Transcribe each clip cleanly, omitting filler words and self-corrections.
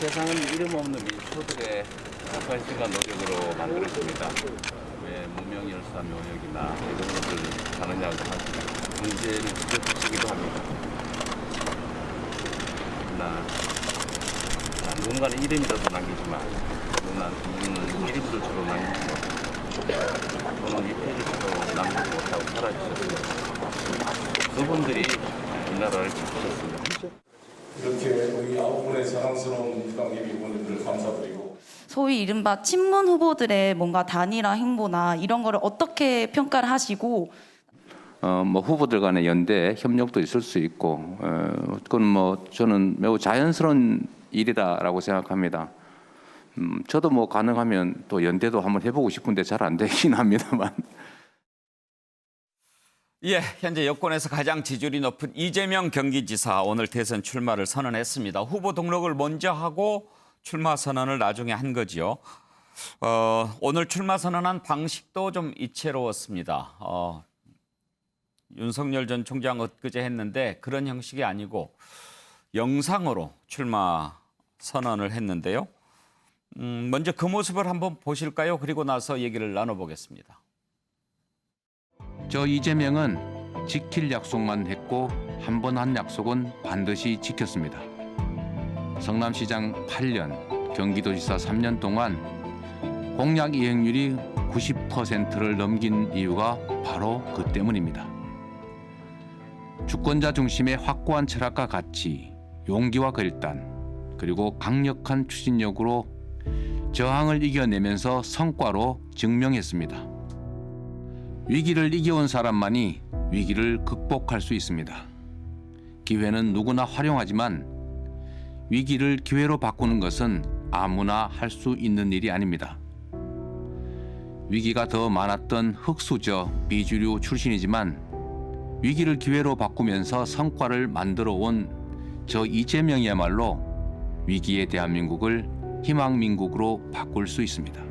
세상은 이름 없는 민초들의 악한 시간 노력으로 만들었습니다. 왜 무명열사묘역이나 이런 것을 가느냐고 하시면 문제를 지적하시기도 합니다. 나 누군가는 이름이라도 남기지만 누군가는 이름도 주로 남기지 못하고 또는 이 페이지도 남기지 못하고 사라지셨습니다. 그분들이 이 나라를 지키셨습니다. 이렇게 우리 9분의 사랑스러운 희망 예비 의원님들 감사드리고 소위 이른바 친문 후보들의 뭔가 단일화 행보나 이런 거를 어떻게 평가를 하시고 뭐 후보들 간의 연대 협력도 있을 수 있고 그건 뭐 저는 매우 자연스러운 일이다라고 생각합니다. 저도 뭐 가능하면 또 연대도 한번 해보고 싶은데 잘 안 되긴 합니다만. 예, 현재 여권에서 가장 지지율이 높은 이재명 경기지사 오늘 대선 출마를 선언했습니다. 후보 등록을 먼저 하고 출마 선언을 나중에 한 거지요. 오늘 출마 선언한 방식도 좀 이채로웠습니다. 윤석열 전 총장 엊그제 했는데 그런 형식이 아니고 영상으로 출마 선언을 했는데요. 먼저 그 모습을 한번 보실까요? 그리고 나서 얘기를 나눠보겠습니다. 저 이재명은 지킬 약속만 했고 한 번 한 약속은 반드시 지켰습니다. 성남시장 8년, 경기도지사 3년 동안 공약 이행률이 90%를 넘긴 이유가 바로 그 때문입니다. 주권자 중심의 확고한 철학과 가치, 용기와 결단, 그리고 강력한 추진력으로 저항을 이겨내면서 성과로 증명했습니다. 위기를 이겨온 사람만이 위기를 극복할 수 있습니다. 기회는 누구나 활용하지만 위기를 기회로 바꾸는 것은 아무나 할 수 있는 일이 아닙니다. 위기가 더 많았던 흑수저 비주류 출신이지만 위기를 기회로 바꾸면서 성과를 만들어 온 저 이재명이야말로 위기의 대한민국을 희망민국으로 바꿀 수 있습니다.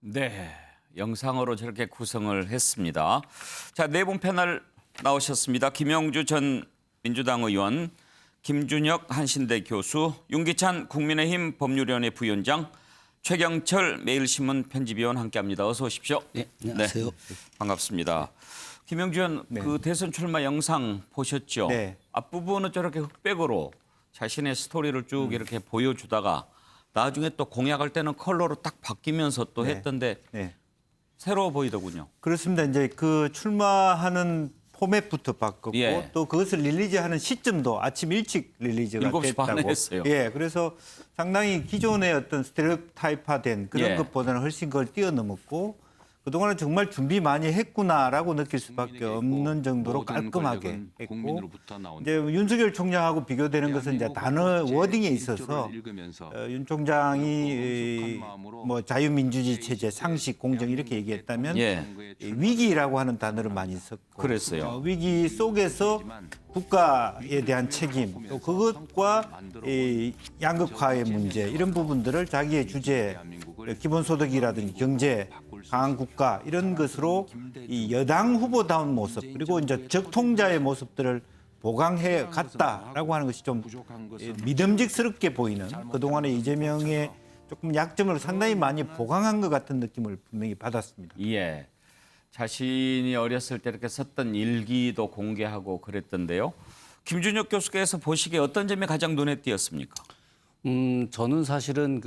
네, 영상으로 저렇게 구성을 했습니다. 자, 네 분 패널 나오셨습니다. 김영주 전 민주당 의원, 김준혁 한신대 교수, 윤기찬 국민의힘 법률위원회 부위원장, 최경철 매일신문 편집위원 함께합니다. 어서 오십시오. 네, 안녕하세요. 네, 반갑습니다. 김영주 의원, 그 대선 출마 영상 보셨죠? 네. 앞부분은 저렇게 흑백으로 자신의 스토리를 쭉 이렇게 보여주다가 나중에 또 공약할 때는 컬러로 딱 바뀌면서 또 했던데 네. 새로워 보이더군요. 그렇습니다. 이제 그 출마하는 포맷부터 바꿨고 예. 또 그것을 릴리즈하는 시점도 아침 일찍 릴리즈가 7시 반에 됐다고. 했어요. 예, 그래서 상당히 기존의 어떤 스테레오타입화된 그런 예. 것보다는 훨씬 그걸 뛰어넘었고 그동안은 정말 준비 많이 했구나라고 느낄 수밖에 없는 정도로 깔끔하게 했고 이제 윤석열 총장하고 비교되는 것은 이제 단어 워딩에 있어서 윤 총장이 뭐 자유민주주의 체제, 상식, 공정 이렇게 얘기했다면 예. 위기라고 하는 단어를 많이 썼고 그랬어요. 위기 속에서 국가에 대한 책임 또 그것과 이 양극화의 문제 이런 부분들을 자기의 주제 기본소득이라든지 경제 강한 국가 이런 것으로 이 여당 후보다운 모습 그리고 이제 적통자의 모습들을 보강해 갔다라고 하는 것이 좀 믿음직스럽게 보이는 그동안의 이재명의 조금 약점을 상당히 많이 보강한 것 같은 느낌을 분명히 받았습니다. 예. 자신이 어렸을 때 이렇게 썼던 일기도 공개하고 그랬던데요. 김준혁 교수께서 보시기에 어떤 점이 가장 눈에 띄었습니까? 저는 사실은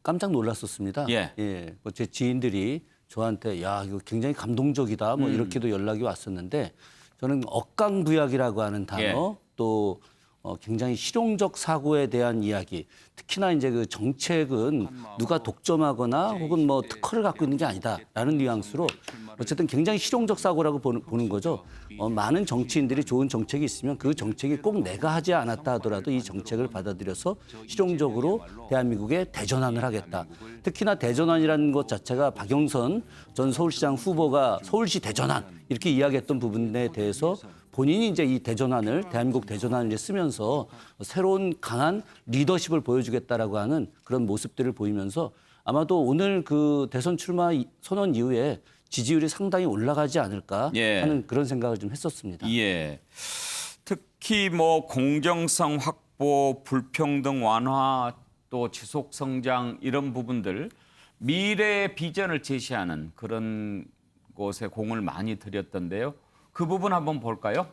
깜짝 놀랐었습니다. 예. 뭐제 지인들이 저한테 야 이거 굉장히 감동적이다 뭐 이렇게도 연락이 왔었는데 저는 억강부약이라고 하는 단어 예. 또 굉장히 실용적 사고에 대한 이야기 특히나 이제 그 정책은 누가 독점하거나 혹은 뭐 특허를 갖고 있는 게 아니다라는 뉘앙스로 어쨌든 굉장히 실용적 사고라고 보는 거죠. 많은 정치인들이 좋은 정책이 있으면 그 정책이 꼭 내가 하지 않았다 하더라도 이 정책을 받아들여서 실용적으로 대한민국에 대전환을 하겠다. 특히나 대전환이라는 것 자체가 박영선 전 서울시장 후보가 서울시 대전환 이렇게 이야기했던 부분에 대해서 본인이 이제 이 대전환을 대한민국 대전환을 쓰면서 새로운 강한 리더십을 보여주겠다라고 하는 그런 모습들을 보이면서 아마도 오늘 그 대선 출마 선언 이후에 지지율이 상당히 올라가지 않을까 하는 그런 생각을 좀 했었습니다. 예. 특히 뭐 공정성 확보 확보, 불평등 완화, 또 지속 성장 이런 부분들 미래의 비전을 제시하는 그런 곳에 공을 많이 들였던데요. 그 부분 한번 볼까요?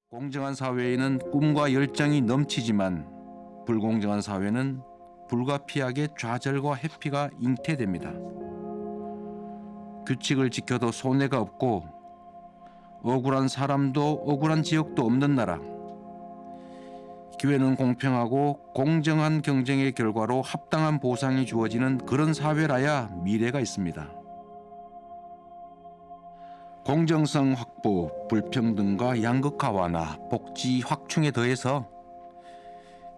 공정한 사회에는 꿈과 열정이 넘치지만 불공정한 사회는 불가피하게 좌절과 회피가 잉태됩니다. 규칙을 지켜도 손해가 없고 억울한 사람도 억울한 지역도 없는 나라. 기회는 공평하고 공정한 경쟁의 결과로 합당한 보상이 주어지는 그런 사회라야 미래가 있습니다. 공정성 확보, 불평등과 양극화 완화, 복지 확충에 더해서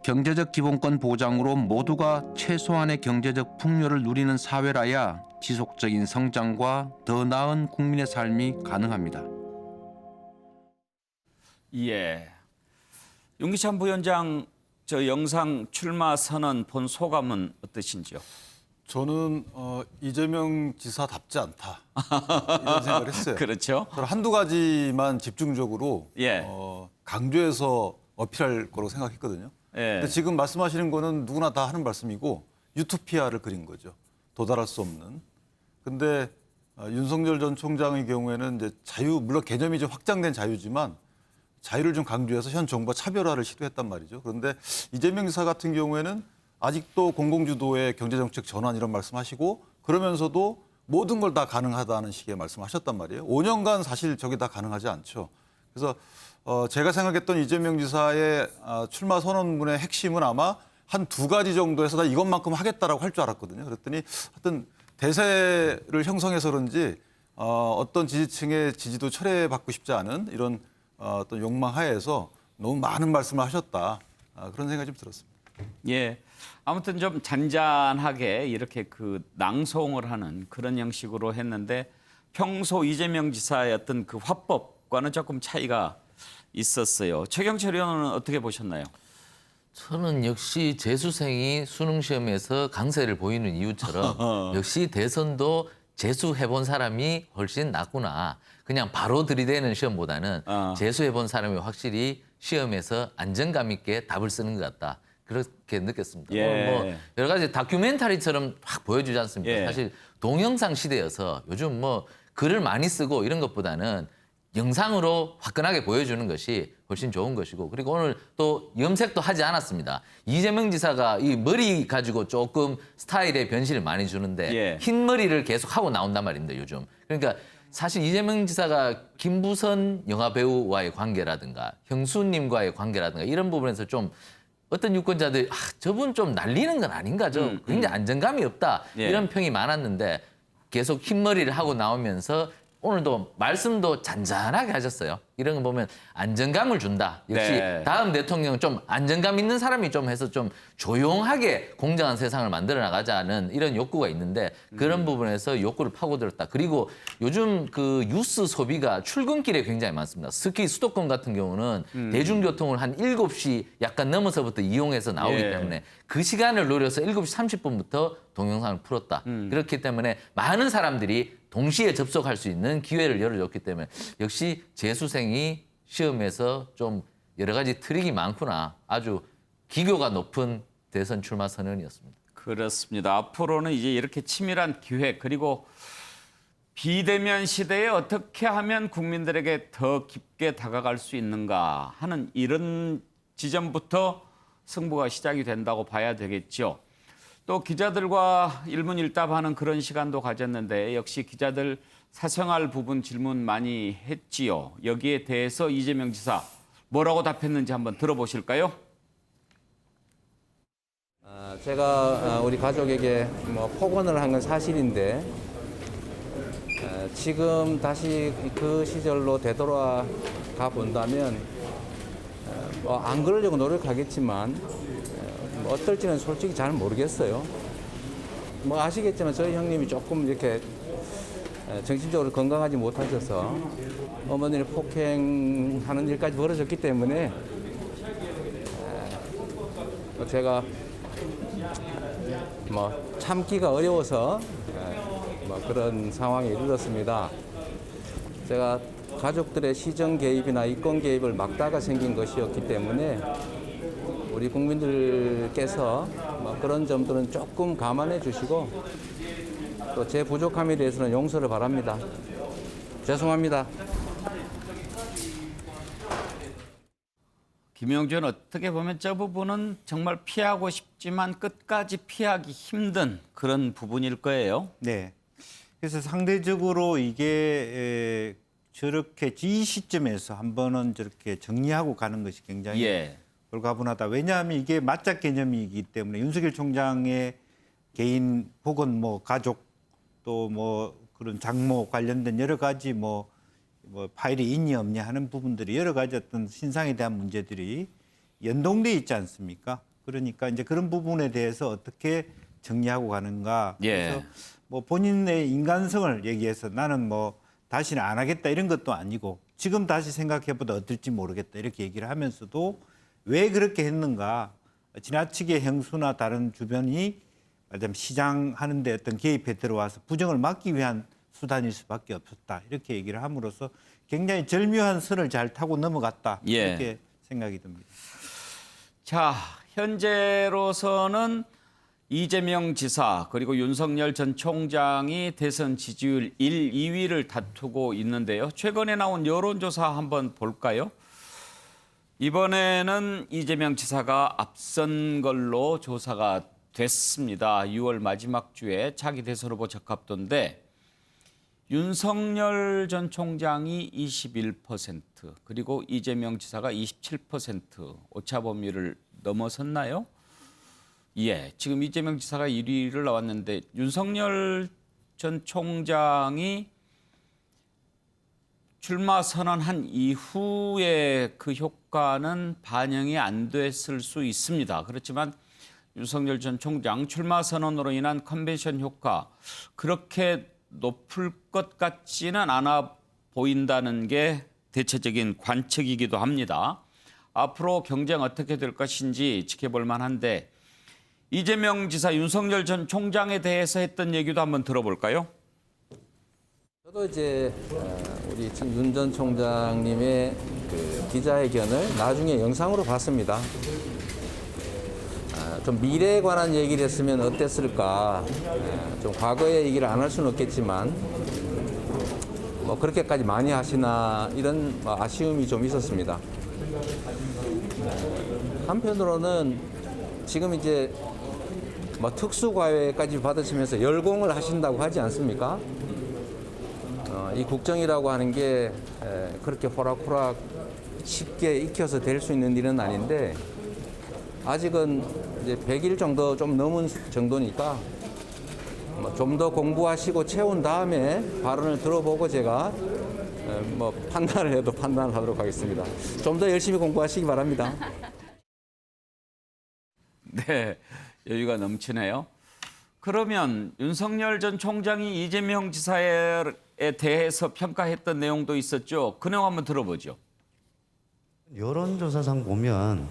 경제적 기본권 보장으로 모두가 최소한의 경제적 풍요를 누리는 사회라야 지속적인 성장과 더 나은 국민의 삶이 가능합니다. 예. 윤기찬 부위원장, 저 영상 출마 선언 본 소감은 어떠신지요? 저는 이재명 지사답지 않다 이런 생각을 했어요. 그렇죠. 저는 한두 가지만 집중적으로 예. 강조해서 어필할 거라고 생각했거든요. 예. 근데 지금 말씀하시는 거는 누구나 다 하는 말씀이고 유토피아를 그린 거죠. 도달할 수 없는. 근데 윤석열 전 총장의 경우에는 이제 자유, 물론 개념이 좀 확장된 자유지만 자유를 좀 강조해서 현 정부와 차별화를 시도했단 말이죠. 그런데 이재명 지사 같은 경우에는 아직도 공공주도의 경제정책 전환 이런 말씀하시고 그러면서도 모든 걸 다 가능하다는 식의 말씀하셨단 말이에요. 5년간 사실 저게 다 가능하지 않죠. 그래서 제가 생각했던 이재명 지사의 출마 선언문의 핵심은 아마 한 두 가지 정도에서 나 이것만큼 하겠다라고 할 줄 알았거든요. 그랬더니 하여튼 대세를 형성해서 그런지 어떤 지지층의 지지도 철회받고 싶지 않은 이런 어떤 욕망 하에서 너무 많은 말씀을 하셨다. 그런 생각이 좀 들었습니다. 예. 아무튼 좀 잔잔하게 이렇게 그 낭송을 하는 그런 형식으로 했는데 평소 이재명 지사의 어떤 그 화법과는 조금 차이가 있었어요. 최경철 의원은 어떻게 보셨나요? 저는 역시 재수생이 수능 시험에서 강세를 보이는 이유처럼 역시 대선도 재수해본 사람이 훨씬 낫구나. 그냥 바로 들이대는 시험보다는 재수해본 사람이 확실히 시험에서 안정감 있게 답을 쓰는 것 같다. 그렇게 느꼈습니다. 예. 오늘 뭐 여러 가지 다큐멘터리처럼 확 보여주지 않습니까? 예. 사실 동영상 시대여서 요즘 뭐 글을 많이 쓰고 이런 것보다는 영상으로 화끈하게 보여주는 것이 훨씬 좋은 것이고 그리고 오늘 또 염색도 하지 않았습니다. 이재명 지사가 이 머리 가지고 조금 스타일의 변신을 많이 주는데 예. 흰 머리를 계속 하고 나온단 말입니다. 요즘. 그러니까 사실 이재명 지사가 김부선 영화배우와의 관계라든가 형수님과의 관계라든가 이런 부분에서 좀 어떤 유권자들이 저분 좀 날리는 건 아닌가 좀 굉장히 안정감이 없다 예. 이런 평이 많았는데 계속 흰머리를 하고 나오면서 오늘도 말씀도 잔잔하게 하셨어요. 이런 거 보면 안정감을 준다. 역시 네. 다음 대통령은 좀 안정감 있는 사람이 좀 해서 좀 조용하게 공정한 세상을 만들어 나가자는 이런 욕구가 있는데 그런 부분에서 욕구를 파고들었다. 그리고 요즘 그 뉴스 소비가 출근길에 굉장히 많습니다. 특히 수도권 같은 경우는 대중교통을 한 7시 약간 넘어서부터 이용해서 나오기 예. 때문에 그 시간을 노려서 7시 30분부터 동영상을 풀었다. 그렇기 때문에 많은 사람들이 동시에 접속할 수 있는 기회를 열어줬기 때문에 역시 재수생이 시험에서 좀 여러 가지 트릭이 많구나. 아주 기교가 높은 대선 출마 선언이었습니다. 그렇습니다. 앞으로는 이제 이렇게 치밀한 기획 그리고 비대면 시대에 어떻게 하면 국민들에게 더 깊게 다가갈 수 있는가 하는 이런 지점부터 승부가 시작이 된다고 봐야 되겠죠. 또 기자들과 일문일답하는 그런 시간도 가졌는데 역시 기자들 사생활 부분 질문 많이 했지요. 여기에 대해서 이재명 지사 뭐라고 답했는지 한번 들어보실까요? 제가 우리 가족에게 폭언을 한 건 사실인데 지금 다시 그 시절로 되돌아가 본다면 안 그러려고 노력하겠지만 어떨지는 솔직히 잘 모르겠어요. 아시겠지만 저희 형님이 조금 이렇게 정신적으로 건강하지 못하셔서 어머니를 폭행하는 일까지 벌어졌기 때문에 제가 참기가 어려워서 그런 상황에 이르렀습니다. 제가 가족들의 시정 개입이나 이권 개입을 막다가 생긴 것이었기 때문에 우리 국민들께서 그런 점들은 조금 감안해 주시고 또 제 부족함에 대해서는 용서를 바랍니다. 죄송합니다. 김영준 어떻게 보면 저 부분은 정말 피하고 싶지만 끝까지 피하기 힘든 그런 부분일 거예요. 네. 그래서 상대적으로 이게 저렇게 이 시점에서 한 번은 저렇게 정리하고 가는 것이 굉장히 예. 불가분하다. 왜냐하면 이게 맞짝 개념이기 때문에 윤석열 총장의 개인 혹은 뭐 가족 또 뭐 그런 장모 관련된 여러 가지 뭐 파일이 있냐 없냐 하는 부분들이 여러 가지 어떤 신상에 대한 문제들이 연동돼 있지 않습니까? 그러니까 이제 그런 부분에 대해서 어떻게 정리하고 가는가. 예. 그래서 뭐 본인의 인간성을 얘기해서 나는 뭐 다시는 안 하겠다 이런 것도 아니고 지금 다시 생각해보다 어떨지 모르겠다 이렇게 얘기를 하면서도 왜 그렇게 했는가. 지나치게 형수나 다른 주변이 말하자면 시장하는 데 어떤 개입에 들어와서 부정을 막기 위한 수단일 수밖에 없었다. 이렇게 얘기를 함으로써 굉장히 절묘한 선을 잘 타고 넘어갔다. 예. 이렇게 생각이 듭니다. 자, 현재로서는 이재명 지사 그리고 윤석열 전 총장이 대선 지지율 1, 2위를 다투고 있는데요. 최근에 나온 여론조사 한번 볼까요? 이번에는 이재명 지사가 앞선 걸로 조사가 됐습니다. 6월 마지막 주에 차기 대선 후보 적합도인데 윤석열 전 총장이 21% 그리고 이재명 지사가 27% 오차 범위를 넘어섰나요? 예, 지금 이재명 지사가 1위를 나왔는데 윤석열 전 총장이 출마 선언한 이후에 그 효과는 반영이 안 됐을 수 있습니다. 그렇지만 윤석열 전 총장 출마 선언으로 인한 컨벤션 효과 그렇게 높을 것 같지는 않아 보인다는 게 대체적인 관측이기도 합니다. 앞으로 경쟁 어떻게 될 것인지 지켜볼 만한데 이재명 지사, 윤석열 전 총장에 대해서 했던 얘기도 한번 들어볼까요? 저도 이제 우리 윤 전 총장님의 그 기자회견을 나중에 영상으로 봤습니다. 좀 미래에 관한 얘기를 했으면 어땠을까. 좀 과거의 얘기를 안 할 수는 없겠지만 뭐 그렇게까지 많이 하시나 이런 아쉬움이 좀 있었습니다. 한편으로는 지금 이제 뭐 특수과외까지 받으시면서 열공을 하신다고 하지 않습니까? 이 국정이라고 하는 게 그렇게 호락호락 쉽게 익혀서 될 수 있는 일은 아닌데 아직은 이제 100일 정도 좀 넘은 정도니까 좀 더 공부하시고 채운 다음에 발언을 들어보고 제가 뭐 판단을 해도 판단을 하도록 하겠습니다. 좀 더 열심히 공부하시기 바랍니다. 네, 여유가 넘치네요. 그러면 윤석열 전 총장이 이재명 지사에 대해서 평가했던 내용도 있었죠. 그 내용 한번 들어보죠. 여론조사상 보면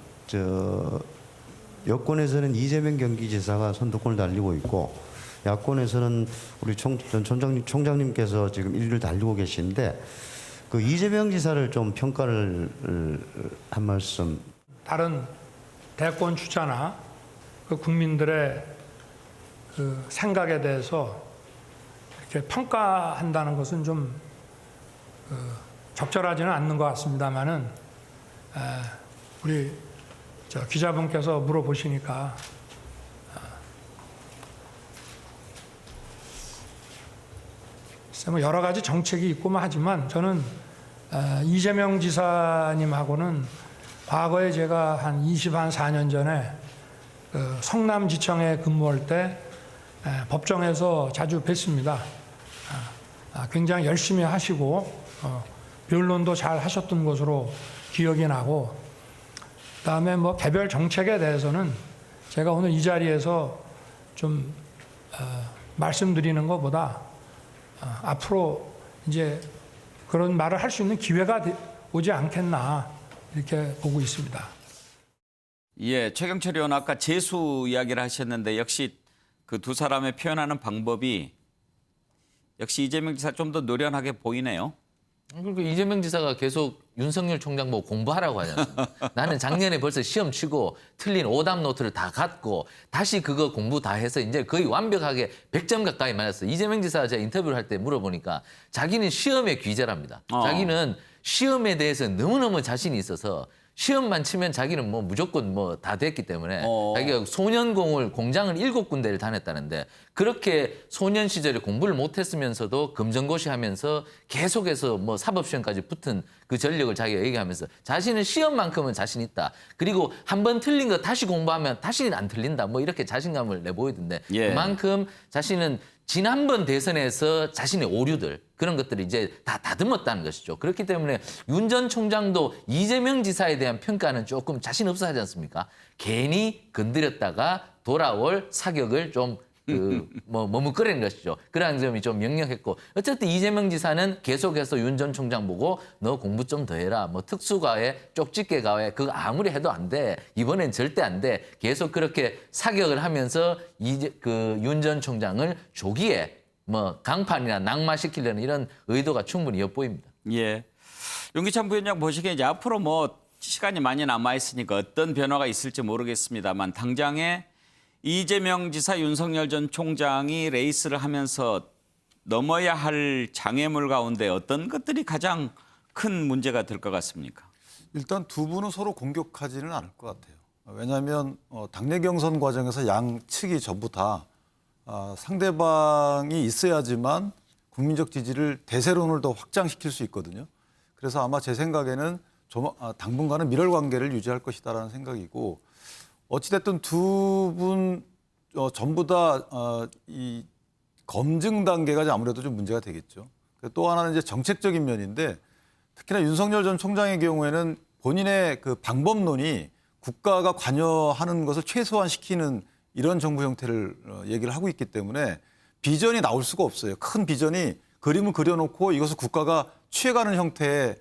여권에서는 이재명 경기지사가 선두권을 달리고 있고 야권에서는 우리 전 총장님께서 지금 1위를 달리고 계신데 그 이재명 지사를 좀 평가를 한 말씀. 다른 대권 주자나 그 국민들의 그 생각에 대해서 이렇게 평가한다는 것은 좀 적절하지는 않는 것 같습니다만은 우리 기자분께서 물어보시니까 뭐 여러 가지 정책이 있고만 하지만 저는 이재명 지사님하고는 과거에 제가 한 24년 전에 그 성남지청에 근무할 때 법정에서 자주 뵀습니다. 굉장히 열심히 하시고 변론도 잘 하셨던 것으로 기억이 나고 그다음에 뭐 개별 정책에 대해서는 제가 오늘 이 자리에서 좀 말씀드리는 것보다 앞으로 이제 그런 말을 할 수 있는 기회가 오지 않겠나 이렇게 보고 있습니다. 예, 최경철 의원 아까 재수 이야기를 하셨는데 역시 그 두 사람의 표현하는 방법이 역시 이재명 지사 좀 더 노련하게 보이네요. 그리고 이재명 지사가 계속 윤석열 총장 보고 공부하라고 하지 않습니까? 나는 작년에 벌써 시험 치고 틀린 오답 노트를 다 갖고 다시 그거 공부 다 해서 이제 거의 완벽하게 100점 가까이 맞았어요. 이재명 지사 제가 인터뷰를 할 때 물어보니까 자기는 시험의 귀재랍니다. 자기는 시험에 대해서 너무너무 자신이 있어서 시험만 치면 자기는 뭐 무조건 뭐 다 됐기 때문에 자기가 소년공을 공장을 7군데를 다녔다는데 그렇게 소년 시절에 공부를 못했으면서도 검정고시 하면서 계속해서 뭐 사법시험까지 붙은 그 전력을 자기가 얘기하면서 자신은 시험만큼은 자신 있다. 그리고 한 번 틀린 거 다시 공부하면 다시는 안 틀린다. 뭐 이렇게 자신감을 내보이던데 그만큼 자신은 지난번 대선에서 자신의 오류들 그런 것들이 이제 다 다듬었다는 것이죠. 그렇기 때문에 윤 전 총장도 이재명 지사에 대한 평가는 조금 자신 없어 하지 않습니까? 괜히 건드렸다가 돌아올 사격을 좀 머뭇거리는 것이죠. 그러한 점이 좀 명령했고 어쨌든 이재명 지사는 계속해서 윤 전 총장 보고 너 공부 좀 더 해라. 뭐 특수과외, 쪽집게 과외 그거 아무리 해도 안 돼. 이번엔 절대 안 돼. 계속 그렇게 사격을 하면서 윤 전 총장을 조기에 뭐 강판이나 낙마시키려는 이런 의도가 충분히 엿보입니다. 예. 윤기찬 부위원장 보시기에 이제 앞으로 뭐 시간이 많이 남아 있으니까 어떤 변화가 있을지 모르겠습니다만 당장에 이재명 지사, 윤석열 전 총장이 레이스를 하면서 넘어야 할 장애물 가운데 어떤 것들이 가장 큰 문제가 될 것 같습니까? 일단 두 분은 서로 공격하지는 않을 것 같아요. 왜냐하면 당내 경선 과정에서 양측이 전부 다 상대방이 있어야지만 국민적 지지를 대세론을 더 확장시킬 수 있거든요. 그래서 아마 제 생각에는 당분간은 밀월 관계를 유지할 것이다라는 생각이고 어찌됐든 두 분 전부 다 이 검증 단계가 아무래도 좀 문제가 되겠죠. 또 하나는 이제 정책적인 면인데 특히나 윤석열 전 총장의 경우에는 본인의 그 방법론이 국가가 관여하는 것을 최소화시키는 이런 정부 형태를 얘기를 하고 있기 때문에 비전이 나올 수가 없어요. 큰 비전이 그림을 그려놓고 이것을 국가가 취해가는 형태의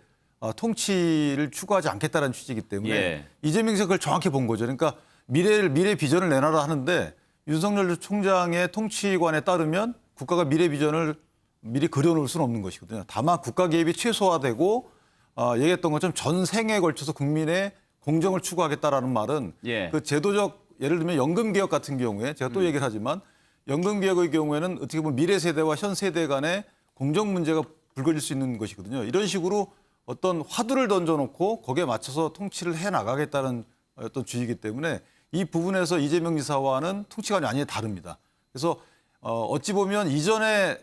통치를 추구하지 않겠다는 취지이기 때문에 이재명 지사가 그걸 정확히 본 거죠. 그러니까 미래 비전을 내놔라 하는데 윤석열 총장의 통치관에 따르면 국가가 미래 비전을 미리 그려놓을 수는 없는 것이거든요. 다만 국가 개입이 최소화되고 얘기했던 것처럼 전 생애에 걸쳐서 국민의 공정을 추구하겠다라는 말은 그 제도적 예를 들면 연금개혁 같은 경우에 제가 또 얘기를 하지만 연금개혁의 경우에는 어떻게 보면 미래 세대와 현 세대 간의 공정 문제가 불거질 수 있는 것이거든요. 이런 식으로 어떤 화두를 던져놓고 거기에 맞춰서 통치를 해나가겠다는 어떤 주의이기 때문에 이 부분에서 이재명 지사와는 통치관이 완전히 다릅니다. 그래서 어찌 보면 이전에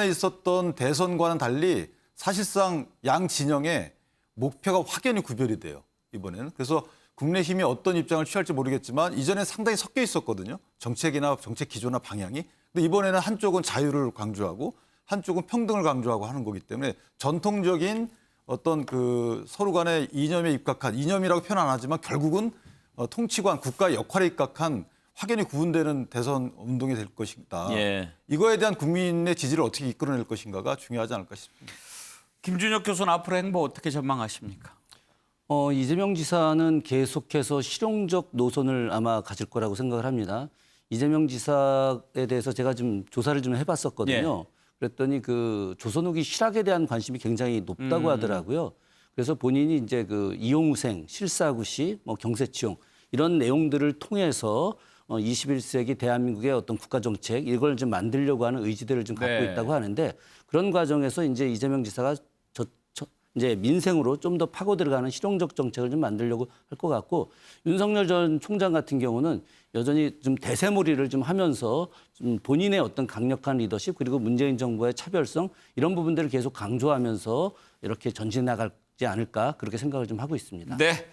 있었던 대선과는 달리 사실상 양 진영의 목표가 확연히 구별이 돼요. 이번에는. 그래서 국민의힘이 어떤 입장을 취할지 모르겠지만 이전에 상당히 섞여 있었거든요. 정책이나 정책 기조나 방향이. 근데 이번에는 한쪽은 자유를 강조하고 한쪽은 평등을 강조하고 하는 거기 때문에 전통적인 어떤 그 서로 간의 이념에 입각한 이념이라고 표현 안 하지만 결국은 통치관 국가의 역할에 입각한 확연히 구분되는 대선 운동이 될 것이다. 이거에 대한 국민의 지지를 어떻게 이끌어낼 것인가가 중요하지 않을까 싶습니다. 김준혁 교수는 앞으로 행보 어떻게 전망하십니까? 이재명 지사는 계속해서 실용적 노선을 아마 가질 거라고 생각을 합니다. 이재명 지사에 대해서 제가 좀 조사를 좀 해봤었거든요. 그랬더니 그 조선 후기 실학에 대한 관심이 굉장히 높다고 하더라고요. 그래서 본인이 이제 그 이용생, 실사구시, 뭐 경세치용 이런 내용들을 통해서 21세기 대한민국의 어떤 국가 정책 이걸 좀 만들려고 하는 의지들을 좀 갖고 있다고 하는데 그런 과정에서 이제 이재명 지사가 이제 민생으로 좀 더 파고 들어가는 실용적 정책을 좀 만들려고 할 것 같고 윤석열 전 총장 같은 경우는 여전히 좀 대세몰이를 좀 하면서 좀 본인의 어떤 강력한 리더십 그리고 문재인 정부의 차별성 이런 부분들을 계속 강조하면서 이렇게 전진해 나가지 않을까 그렇게 생각을 좀 하고 있습니다. 네.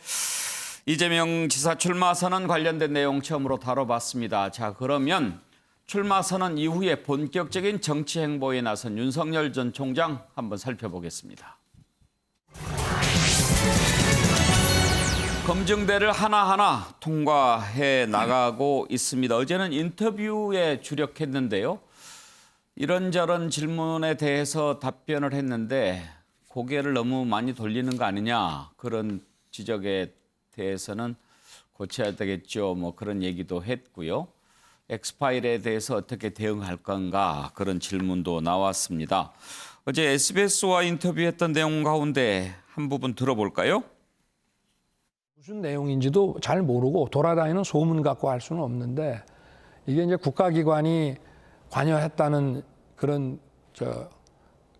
이재명 지사 출마 선언 관련된 내용 처음으로 다뤄봤습니다. 자, 그러면 출마 선언 이후에 본격적인 정치 행보에 나선 윤석열 전 총장 한번 살펴보겠습니다. 검증대를 하나하나 통과해 나가고 있습니다. 어제는 인터뷰에 주력했는데요. 이런저런 질문에 대해서 답변을 했는데 고개를 너무 많이 돌리는 거 아니냐 그런 지적에 대해서는 고쳐야 되겠죠. 뭐 그런 얘기도 했고요. 엑스파일에 대해서 어떻게 대응할 건가 그런 질문도 나왔습니다. 어제 SBS와 인터뷰했던 내용 가운데 한 부분 들어볼까요? 무슨 내용인지도 잘 모르고 돌아다니는 소문 갖고 할 수는 없는데 이게 이제 국가기관이 관여했다는 그런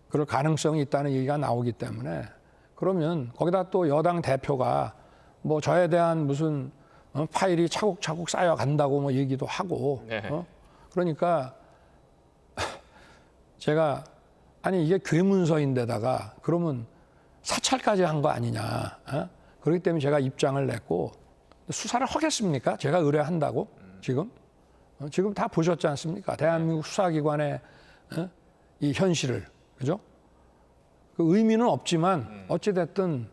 그럴 가능성이 있다는 얘기가 나오기 때문에 그러면 거기다 또 여당 대표가 뭐 저에 대한 무슨 파일이 차곡차곡 쌓여간다고 뭐 얘기도 하고 그러니까 제가 아니 이게 괴문서인데다가 그러면 사찰까지 한 거 아니냐. 그렇기 때문에 제가 입장을 냈고 수사를 하겠습니까? 제가 의뢰한다고 지금? 지금 다 보셨지 않습니까? 대한민국 수사기관의 이 현실을. 그죠? 그 의미는 없지만 어찌됐든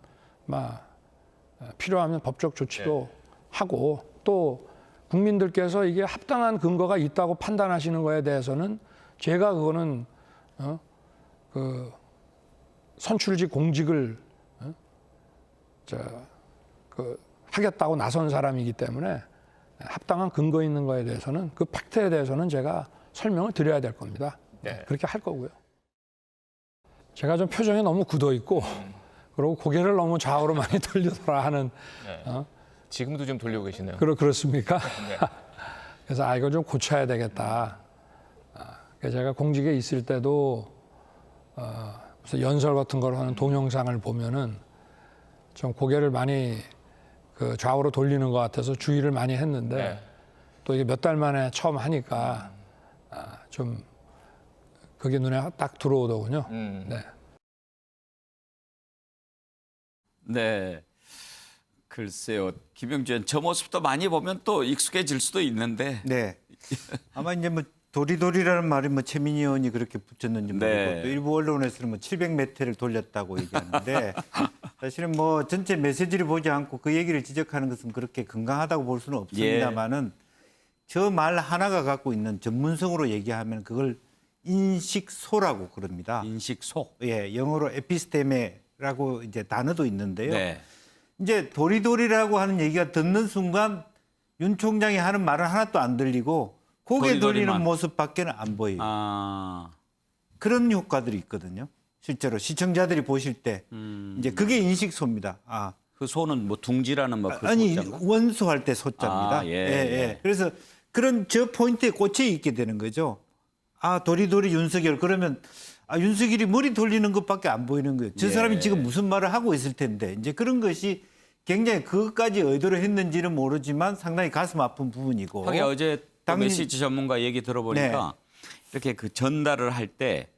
필요하면 법적 조치도 하고 또 국민들께서 이게 합당한 근거가 있다고 판단하시는 거에 대해서는 제가 그거는 그 선출직 공직을 하겠다고 나선 사람이기 때문에 합당한 근거 있는 거에 대해서는 그 팩트에 대해서는 제가 설명을 드려야 될 겁니다. 그렇게 할 거고요. 제가 좀 표정이 너무 굳어 있고 그리고 고개를 너무 좌우로 많이 돌리더라 하는 지금도 좀 돌리고 계시네요. 그렇습니까? 그래서 이거 좀 고쳐야 되겠다. 그래서 제가 공직에 있을 때도 무슨 연설 같은 걸 하는 동영상을 보면은 좀 고개를 많이 그 좌우로 돌리는 것 같아서 주의를 많이 했는데 또 이게 몇 달 만에 처음 하니까 좀 그게 눈에 딱 들어오더군요. 네. 글쎄요. 김영주 의원 저 모습도 많이 보면 또 익숙해질 수도 있는데. 네. 아마 이제 뭐 도리도리라는 말이 뭐 최민희 의원이 그렇게 붙였는지 모르고 또 일부 언론에서는 뭐 700매트를 돌렸다고 얘기하는데 사실은 뭐 전체 메시지를 보지 않고 그 얘기를 지적하는 것은 그렇게 건강하다고 볼 수는 없습니다만은 저 말 하나가 갖고 있는 전문성으로 얘기하면 그걸 인식소라고 그럽니다. 인식소? 예, 영어로 에피스테메라고 이제 단어도 있는데요. 이제 도리도리라고 하는 얘기가 듣는 순간 윤 총장이 하는 말은 하나도 안 들리고 고개 돌리는 모습밖에는 안 보여요. 그런 효과들이 있거든요. 실제로 시청자들이 보실 때 이제 그게 인식소입니다. 그 소는 뭐 둥지라는 뭐 아니 원소할 때 소자입니다. 그래서 그런 저 포인트에 꽂혀 있게 되는 거죠. 도리도리 윤석열 그러면 윤석열이 머리 돌리는 것밖에 안 보이는 거예요. 저 사람이 지금 무슨 말을 하고 있을 텐데 이제 그런 것이 굉장히 그것까지 의도로 했는지는 모르지만 상당히 가슴 아픈 부분이고. 하긴 어제 메시지 전문가 얘기 들어보니까 이렇게 그 전달을 할 때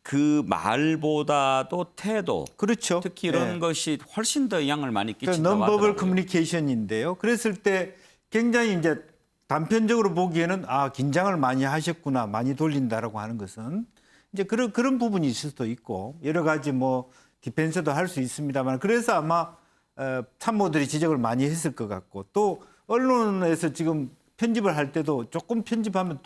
그 말보다도 태도, 그렇죠. 특히 이런 것이 훨씬 더 영향을 많이 끼친다고 그러니까 하더라고요. 넘버벌 커뮤니케이션인데요. 그랬을 때 굉장히 이제 단편적으로 보기에는 긴장을 많이 하셨구나, 많이 돌린다라고 하는 것은 이제 그런 부분이 있을 수도 있고 여러 가지 뭐 디펜스도 할 수 있습니다만 그래서 아마 참모들이 지적을 많이 했을 것 같고 또 언론에서 지금 편집을 할 때도 조금 편집하면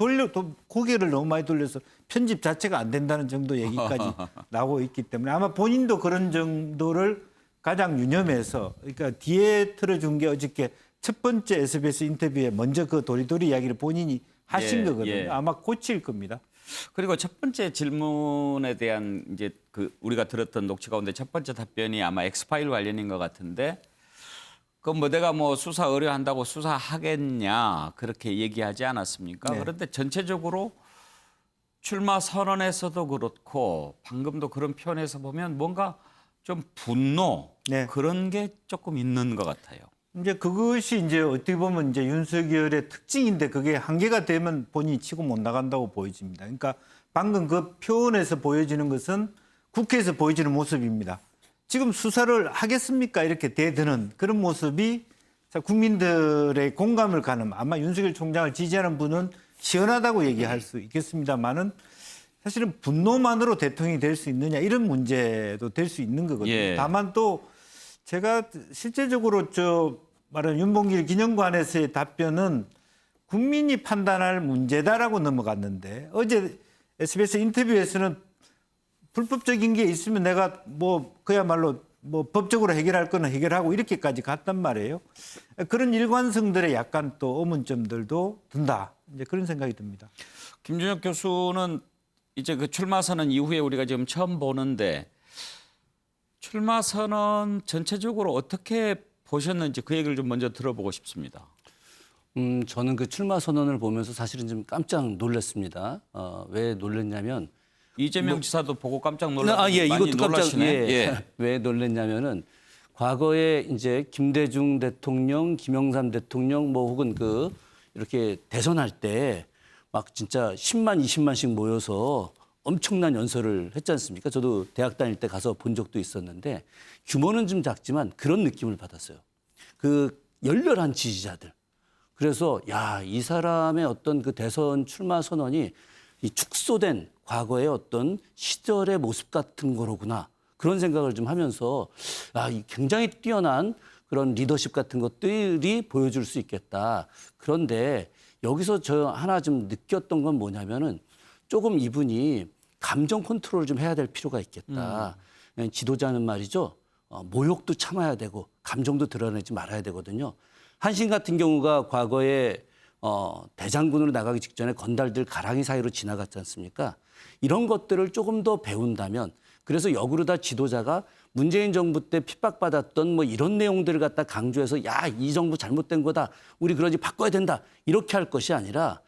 고개를 너무 많이 돌려서 편집 자체가 안 된다는 정도 얘기까지 나오고 있기 때문에 아마 본인도 그런 정도를 가장 유념해서 그러니까 뒤에 틀어준 게 어저께 첫 번째 SBS 인터뷰에 먼저 그 도리도리 이야기를 본인이 하신 거거든요. 아마 고칠 겁니다. 그리고 첫 번째 질문에 대한 이제 그 우리가 들었던 녹취 가운데 첫 번째 답변이 아마 엑스파일 관련인 것 같은데 그럼 뭐 내가 뭐 수사 의뢰한다고 수사하겠냐 그렇게 얘기하지 않았습니까? 그런데 전체적으로 출마 선언에서도 그렇고 방금도 그런 표현에서 보면 뭔가 좀 분노 그런 게 조금 있는 것 같아요. 이제 그것이 이제 어떻게 보면 이제 윤석열의 특징인데 그게 한계가 되면 본인이 치고 못 나간다고 보여집니다. 그러니까 방금 그 표현에서 보여지는 것은 국회에서 보여지는 모습입니다. 지금 수사를 하겠습니까? 이렇게 대드는 그런 모습이 국민들의 공감을 가는 아마 윤석열 총장을 지지하는 분은 시원하다고 얘기할 수 있겠습니다만은 사실은 분노만으로 대통령이 될 수 있느냐 이런 문제도 될 수 있는 거거든요. 다만 또 제가 실제적으로 말하는 윤봉길 기념관에서의 답변은 국민이 판단할 문제다라고 넘어갔는데 어제 SBS 인터뷰에서는 불법적인 게 있으면 내가 뭐 그야말로 뭐 법적으로 해결할 거는 해결하고 이렇게까지 갔단 말이에요. 그런 일관성들에 약간 또 의문점들도 든다. 이제 그런 생각이 듭니다. 김준혁 교수는 이제 그 출마 선언 이후에 우리가 지금 처음 보는데 출마 선언 전체적으로 어떻게 보셨는지 그 얘기를 좀 먼저 들어보고 싶습니다. 저는 그 출마 선언을 보면서 사실은 좀 깜짝 놀랐습니다. 왜 놀랐냐면 이재명 지사도 보고 깜짝 놀랐는데 예, 많이 이것도 깜짝 놀라시네. 예. 왜 놀랐냐면은 과거에 이제 김대중 대통령, 김영삼 대통령 뭐 혹은 그 이렇게 대선할 때 막 진짜 10만, 20만씩 모여서 엄청난 연설을 했지 않습니까? 저도 대학 다닐 때 가서 본 적도 있었는데 규모는 좀 작지만 그런 느낌을 받았어요. 그 열렬한 지지자들. 그래서 야, 이 사람의 어떤 그 대선 출마 선언이 이 축소된 과거의 어떤 시절의 모습 같은 거로구나. 그런 생각을 좀 하면서 아, 이 굉장히 뛰어난 그런 리더십 같은 것들이 보여줄 수 있겠다. 그런데 여기서 저 하나 좀 느꼈던 건 뭐냐면은 조금 이분이 감정 컨트롤을 좀 해야 될 필요가 있겠다. 지도자는 말이죠. 모욕도 참아야 되고 감정도 드러내지 말아야 되거든요. 한신 같은 경우가 과거에 대장군으로 나가기 직전에 건달들 가랑이 사이로 지나갔지 않습니까? 이런 것들을 조금 더 배운다면 그래서 역으로 다 지도자가 문재인 정부 때 핍박받았던 뭐 이런 내용들을 갖다 강조해서 야, 이 정부 잘못된 거다. 우리 그러지 바꿔야 된다. 이렇게 할 것이 아니라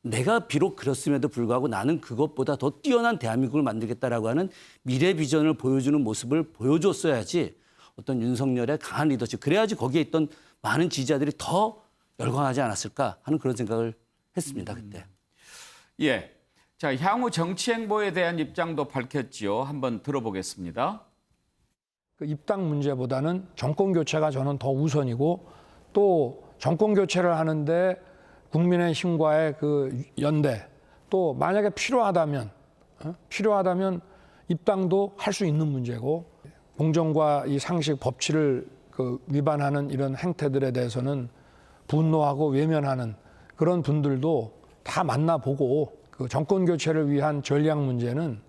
내가 비록 그렇음에도 불구하고 나는 그것보다 더 뛰어난 대한민국을 만들겠다라고 하는 미래 비전을 보여주는 모습을 보여줬어야지 어떤 윤석열의 강한 리더십. 그래야지 거기에 있던 많은 지지자들이 더 열광하지 않았을까 하는 그런 생각을 했습니다. 그때. 예. 자, 향후 정치 행보에 대한 입장도 밝혔지요. 한번 들어보겠습니다. 그 입당 문제보다는 정권 교체가 저는 더 우선이고 또 정권 교체를 하는데 국민의힘과의 그 연대 또 만약에 필요하다면 입당도 할 수 있는 문제고 공정과 이 상식 법치를 그 위반하는 이런 행태들에 대해서는 분노하고 외면하는 그런 분들도 다 만나보고 그 정권 교체를 위한 전략 문제는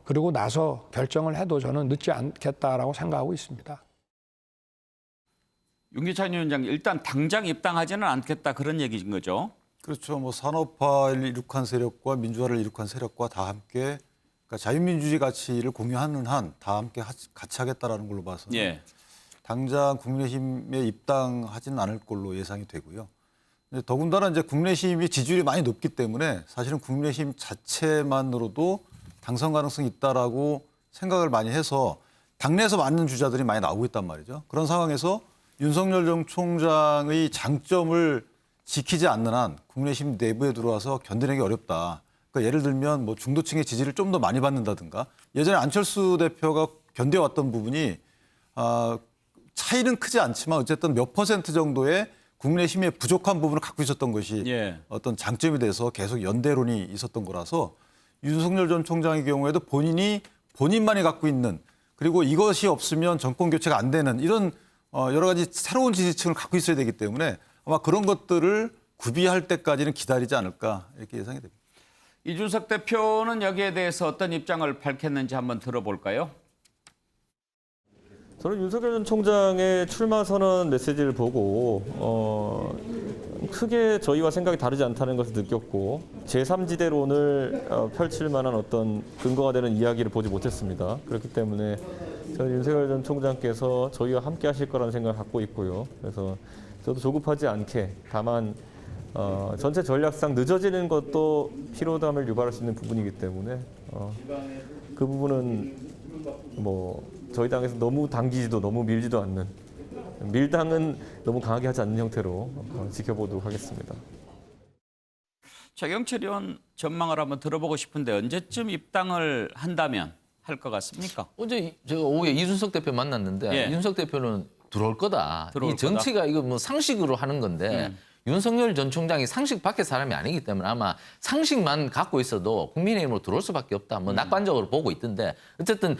그리고 나서 결정을 해도 저는 늦지 않겠다라고 생각하고 있습니다. 윤기찬 위원장 일단 당장 입당하지는 않겠다 그런 얘기인 거죠. 그렇죠. 뭐 산업화를 이룩한 세력과 민주화를 이룩한 세력과 다 함께 그러니까 자유민주주의 가치를 공유하는 한 다 함께 같이 하겠다라는 걸로 봐서 예. 당장 국민의힘에 입당하지는 않을 걸로 예상이 되고요. 더군다나 이제 국민의힘이 지지율이 많이 높기 때문에 사실은 국민의힘 자체만으로도 당선 가능성이 있다라고 생각을 많이 해서 당내에서 많은 주자들이 많이 나오고 있단 말이죠. 그런 상황에서 윤석열 전 총장의 장점을 지키지 않는 한 국민의힘 내부에 들어와서 견뎌내기 어렵다. 그러니까 예를 들면 뭐 중도층의 지지를 좀 더 많이 받는다든가 예전에 안철수 대표가 견뎌왔던 부분이 차이는 크지 않지만 어쨌든 몇 퍼센트 정도의 국민의힘의 부족한 부분을 갖고 있었던 것이 어떤 장점이 돼서 계속 연대론이 있었던 거라서 윤석열 전 총장의 경우에도 본인만이 갖고 있는 그리고 이것이 없으면 정권 교체가 안 되는 이런 여러 가지 새로운 지지층을 갖고 있어야 되기 때문에 아마 그런 것들을 구비할 때까지는 기다리지 않을까 이렇게 예상이 됩니다. 이준석 대표는 여기에 대해서 어떤 입장을 밝혔는지 한번 들어볼까요? 저는 윤석열 전 총장의 출마 선언 메시지를 보고 크게 저희와 생각이 다르지 않다는 것을 느꼈고 제3지대론을 펼칠 만한 어떤 근거가 되는 이야기를 보지 못했습니다. 그렇기 때문에 저는 윤석열 전 총장께서 저희와 함께 하실 거라는 생각을 갖고 있고요. 그래서 저도 조급하지 않게 다만 전체 전략상 늦어지는 것도 피로감을 유발할 수 있는 부분이기 때문에 그 부분은 뭐 저희 당에서 너무 당기지도 너무 밀지도 않는 밀당은 너무 강하게 하지 않는 형태로 지켜보도록 하겠습니다. 최경철 의원 전망을 한번 들어보고 싶은데 언제쯤 입당을 한다면 할 것 같습니까? 어제 제가 오후에 이준석 대표 만났는데 이준석 대표는 들어올 거다. 이 정치가 이거 뭐 상식으로 하는 건데 윤석열 전 총장이 상식 밖의 사람이 아니기 때문에 아마 상식만 갖고 있어도 국민의힘으로 들어올 수밖에 없다. 뭐 낙관적으로 보고 있던데 어쨌든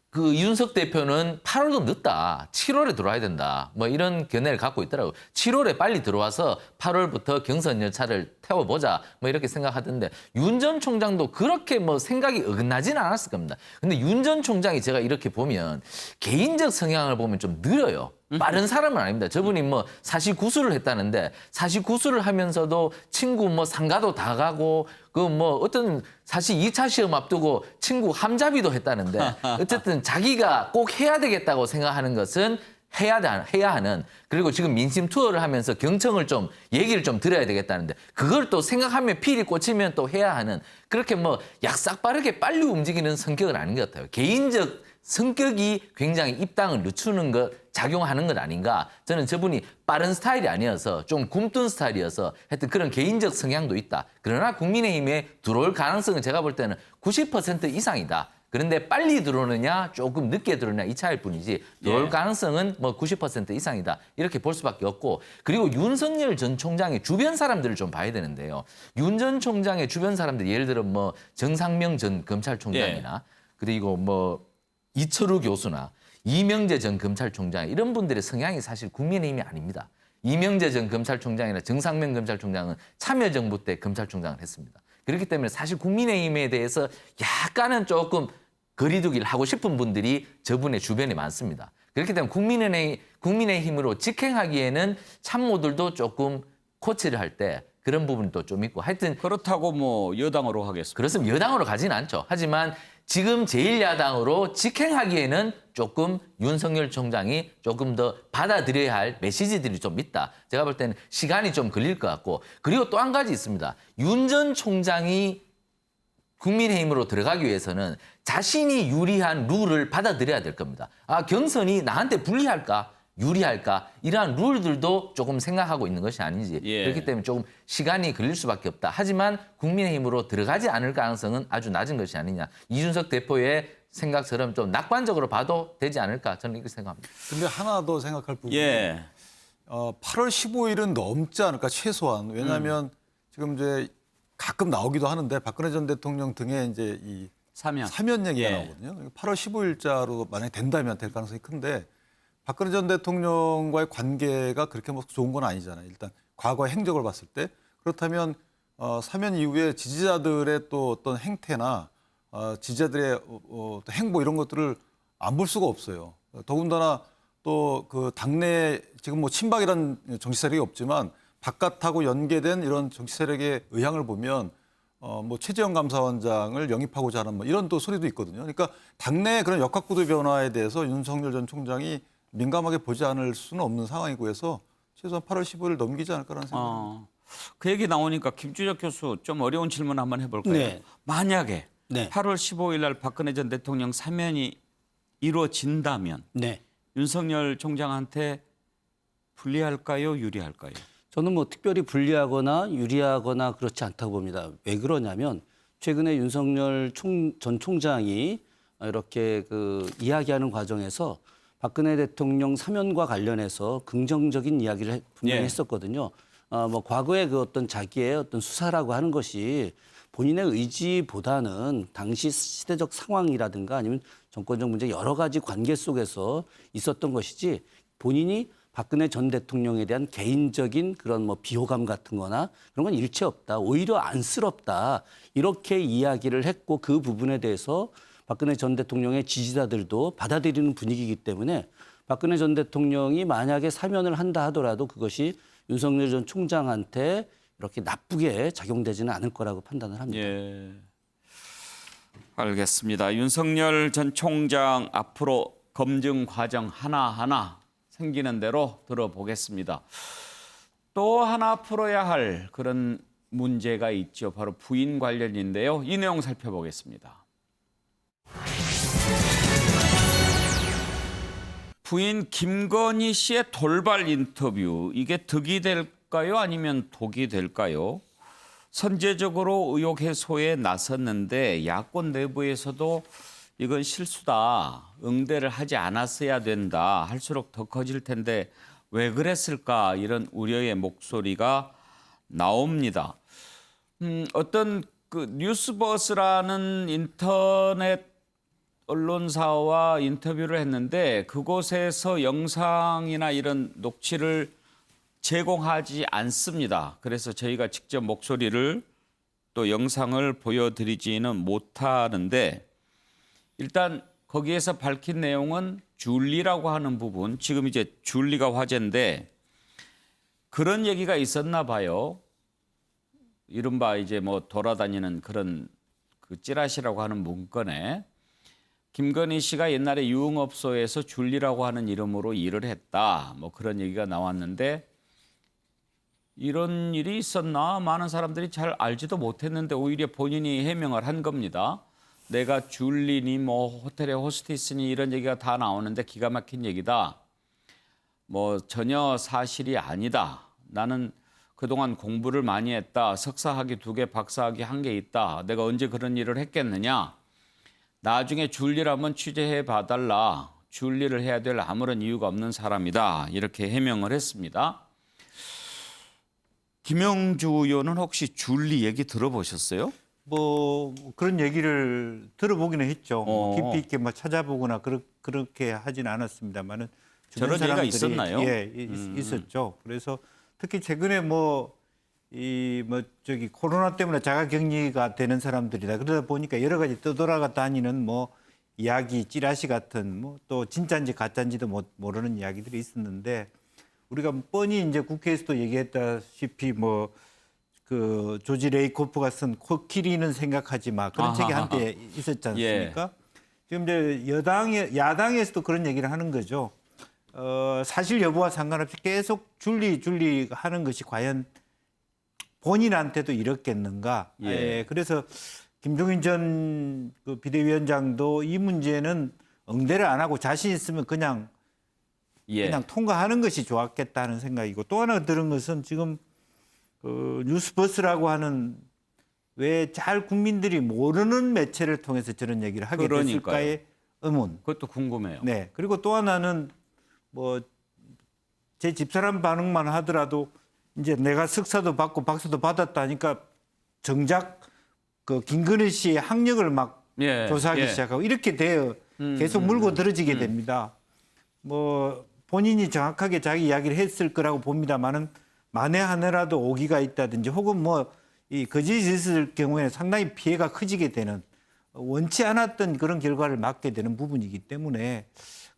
그 이준석 대표는 8월도 늦다. 7월에 들어와야 된다. 뭐 이런 견해를 갖고 있더라고요. 7월에 빨리 들어와서 8월부터 경선 열차를 태워보자. 뭐 이렇게 생각하던데 윤 전 총장도 그렇게 뭐 생각이 어긋나지는 않았을 겁니다. 근데 윤 전 총장이 제가 이렇게 보면 개인적 성향을 보면 좀 느려요. 빠른 사람은 아닙니다. 저분이 뭐 사시구수를 했다는데 사시구수를 하면서도 친구 뭐 상가도 다 가고 그 뭐 어떤 사실 2차 시험 앞두고 친구 함잡이도 했다는데 어쨌든 자기가 꼭 해야 되겠다고 생각하는 것은 해야 하는 그리고 지금 민심 투어를 하면서 경청을 좀 얘기를 좀 들어야 되겠다는데 그걸 또 생각하면 필이 꽂히면 또 해야 하는 그렇게 뭐 약삭 빠르게 빨리 움직이는 성격은 아닌 것 같아요. 개인적 성격이 굉장히 입당을 늦추는 것, 작용하는 것 아닌가. 저는 저분이 빠른 스타일이 아니어서 좀 굼뜬 스타일이어서 하여튼 그런 개인적 성향도 있다. 그러나 국민의힘에 들어올 가능성은 제가 볼 때는 90% 이상이다. 그런데 빨리 들어오느냐 조금 늦게 들어오느냐 이 차이일 뿐이지 들어올 가능성은 뭐 90% 이상이다. 이렇게 볼 수밖에 없고 그리고 윤석열 전 총장의 주변 사람들을 좀 봐야 되는데요. 윤 전 총장의 주변 사람들 예를 들어 뭐 정상명 전 검찰총장이나 그리고 뭐 이철우 교수나 이명재 전 검찰총장 이런 분들의 성향이 사실 국민의힘이 아닙니다. 이명재 전 검찰총장이나 정상명 검찰총장은 참여정부 때 검찰총장을 했습니다. 그렇기 때문에 사실 국민의힘에 대해서 약간은 조금 거리두기를 하고 싶은 분들이 저분의 주변에 많습니다. 그렇기 때문에 국민의힘으로 직행하기에는 참모들도 조금 코치를 할 때 그런 부분도 좀 있고 하여튼 그렇다고 뭐 여당으로 하겠습니다. 그렇습니다. 여당으로 가지는 않죠. 하지만 지금 제1야당으로 직행하기에는 조금 윤석열 총장이 조금 더 받아들여야 할 메시지들이 좀 있다. 제가 볼 때는 시간이 좀 걸릴 것 같고 그리고 또 한 가지 있습니다. 윤 전 총장이 국민의힘으로 들어가기 위해서는 자신이 유리한 룰을 받아들여야 될 겁니다. 아, 경선이 나한테 불리할까? 유리할까? 이러한 룰들도 조금 생각하고 있는 것이 아닌지 그렇기 때문에 조금 시간이 걸릴 수밖에 없다. 하지만 국민의힘으로 들어가지 않을 가능성은 아주 낮은 것이 아니냐. 이준석 대표의 생각처럼 좀 낙관적으로 봐도 되지 않을까 저는 이렇게 생각합니다. 근데 하나 더 생각할 부분이 8월 15일은 넘지 않을까 최소한. 왜냐하면 지금 이제 가끔 나오기도 하는데 박근혜 전 대통령 등에 이제 이 사면 얘기가 나오거든요. 8월 15일자로 만약에 된다면 될 가능성이 큰데 박근혜 전 대통령과의 관계가 그렇게 뭐 좋은 건 아니잖아요. 일단 과거의 행적을 봤을 때. 그렇다면 사면 이후에 지지자들의 또 어떤 행태나 지지자들의 행보 이런 것들을 안 볼 수가 없어요. 더군다나 또 그 당내 지금 뭐 친박이라는 정치 세력이 없지만 바깥하고 연계된 이런 정치 세력의 의향을 보면 뭐 최재형 감사원장을 영입하고자 하는 뭐 이런 또 소리도 있거든요. 그러니까 당내 그런 역학구도 변화에 대해서 윤석열 전 총장이 민감하게 보지 않을 수는 없는 상황이고 해서 최소한 8월 15일 넘기지 않을까라는 생각입니다. 그 얘기 나오니까 김준혁 교수 좀 어려운 질문 한번 해볼까요? 네. 만약에 8월 15일 날 박근혜 전 대통령 사면이 이루어진다면 윤석열 총장한테 불리할까요? 유리할까요? 저는 뭐 특별히 불리하거나 유리하거나 그렇지 않다고 봅니다. 왜 그러냐면 최근에 윤석열 전 총장이 이렇게 그 이야기하는 과정에서 박근혜 대통령 사면과 관련해서 긍정적인 이야기를 분명히 했었거든요. 뭐 과거의 그 어떤 자기의 어떤 수사라고 하는 것이 본인의 의지보다는 당시 시대적 상황이라든가 아니면 정권적 문제 여러 가지 관계 속에서 있었던 것이지 본인이 박근혜 전 대통령에 대한 개인적인 그런 뭐 비호감 같은 거나 그런 건 일체 없다. 오히려 안쓰럽다. 이렇게 이야기를 했고 그 부분에 대해서 박근혜 전 대통령의 지지자들도 받아들이는 분위기이기 때문에 박근혜 전 대통령이 만약에 사면을 한다 하더라도 그것이 윤석열 전 총장한테 이렇게 나쁘게 작용되지는 않을 거라고 판단을 합니다. 예. 알겠습니다. 윤석열 전 총장 앞으로 검증 과정 하나하나 생기는 대로 들어보겠습니다. 또 하나 풀어야 할 그런 문제가 있죠. 바로 부인 관련인데요. 이 내용 살펴보겠습니다. 부인 김건희 씨의 돌발 인터뷰, 이게 득이 될까요? 아니면 독이 될까요? 선제적으로 의혹 해소에 나섰는데 야권 내부에서도 이건 실수다, 응대를 하지 않았어야 된다, 할수록 더 커질 텐데 왜 그랬을까, 이런 우려의 목소리가 나옵니다. 어떤 그 뉴스버스라는 인터넷 언론사와 인터뷰를 했는데 그곳에서 영상이나 이런 녹취를 제공하지 않습니다. 그래서 저희가 직접 목소리를 또 영상을 보여드리지는 못하는데 일단 거기에서 밝힌 내용은 줄리라고 하는 부분, 지금 이제 줄리가 화제인데 그런 얘기가 있었나 봐요. 이른바 이제 뭐 돌아다니는 그런 그 찌라시라고 하는 문건에 김건희 씨가 옛날에 유흥업소에서 줄리라고 하는 이름으로 일을 했다. 뭐 그런 얘기가 나왔는데 이런 일이 있었나? 많은 사람들이 잘 알지도 못했는데 오히려 본인이 해명을 한 겁니다. 내가 줄리니 뭐 호텔의 호스티스니 이런 얘기가 다 나오는데 기가 막힌 얘기다. 뭐 전혀 사실이 아니다. 나는 그동안 공부를 많이 했다. 석사학위 2개, 박사학위 1개 있다. 내가 언제 그런 일을 했겠느냐. 나중에 줄리를 한번 취재해 봐달라. 줄리를 해야 될 아무런 이유가 없는 사람이다. 이렇게 해명을 했습니다. 김영주 의원은 혹시 줄리 얘기 들어보셨어요? 뭐 그런 얘기를 들어보기는 했죠. 깊이 있게 뭐 찾아보거나 그렇게 하진 않았습니다만은 저런 얘기가 있었나요? 예, 있었죠. 그래서 특히 최근에 저기 코로나 때문에 자가격리가 되는 사람들이다. 그러다 보니까 여러 가지 떠돌아가 다니는 뭐 이야기, 찌라시 같은 뭐 또 진짜인지 가짜인지도 모르는 이야기들이 있었는데 우리가 뻔히 이제 국회에서도 얘기했다시피 뭐 그 조지 레이코프가 쓴 코끼리는 생각하지 마 그런 책이 한때 있었지 않습니까? 지금 이제 야당에서도 그런 얘기를 하는 거죠. 사실 여부와 상관없이 계속 줄리 하는 것이 과연 본인한테도 이렇겠는가? 그래서 김종인 전 그 비대위원장도 이 문제는 응대를 안 하고 자신 있으면 그냥 통과하는 것이 좋았겠다는 생각이고 또 하나 들은 것은 지금 뉴스버스라고 하는 왜 잘 국민들이 모르는 매체를 통해서 저런 얘기를 하게 됐을까의 의문. 그것도 궁금해요. 네. 그리고 또 하나는 뭐 제 집사람 반응만 하더라도 이제 내가 석사도 받고 박사도 받았다니까 정작 그 김건희 씨의 학력을 막 조사하기 시작하고 이렇게 되어 계속 물고 늘어지게 됩니다. 뭐 본인이 정확하게 자기 이야기를 했을 거라고 봅니다만은 만에 하나라도 오기가 있다든지 혹은 뭐 이 거짓이 있을 경우에는 상당히 피해가 커지게 되는 원치 않았던 그런 결과를 맞게 되는 부분이기 때문에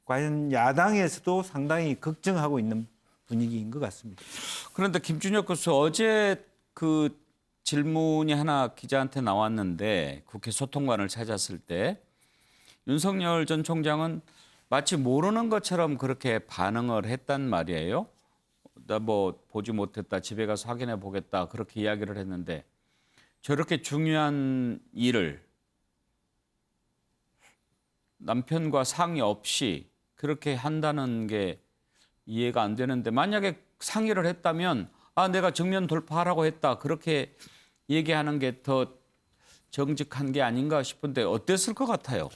과연 야당에서도 상당히 걱정하고 있는 분위기인 것 같습니다. 그런데 김준혁 교수 어제 그 질문이 하나 기자한테 나왔는데 국회 소통관을 찾았을 때 윤석열 전 총장은 마치 모르는 것처럼 그렇게 반응을 했단 말이에요. 나 뭐 보지 못했다. 집에 가서 확인해 보겠다. 그렇게 이야기를 했는데 저렇게 중요한 일을 남편과 상의 없이 그렇게 한다는 게 이해가 안 되는데 만약에 상의를 했다면 내가 정면 돌파하라고 했다. 그렇게 얘기하는 게 더 정직한 게 아닌가 싶은데 어땠을 것 같아요?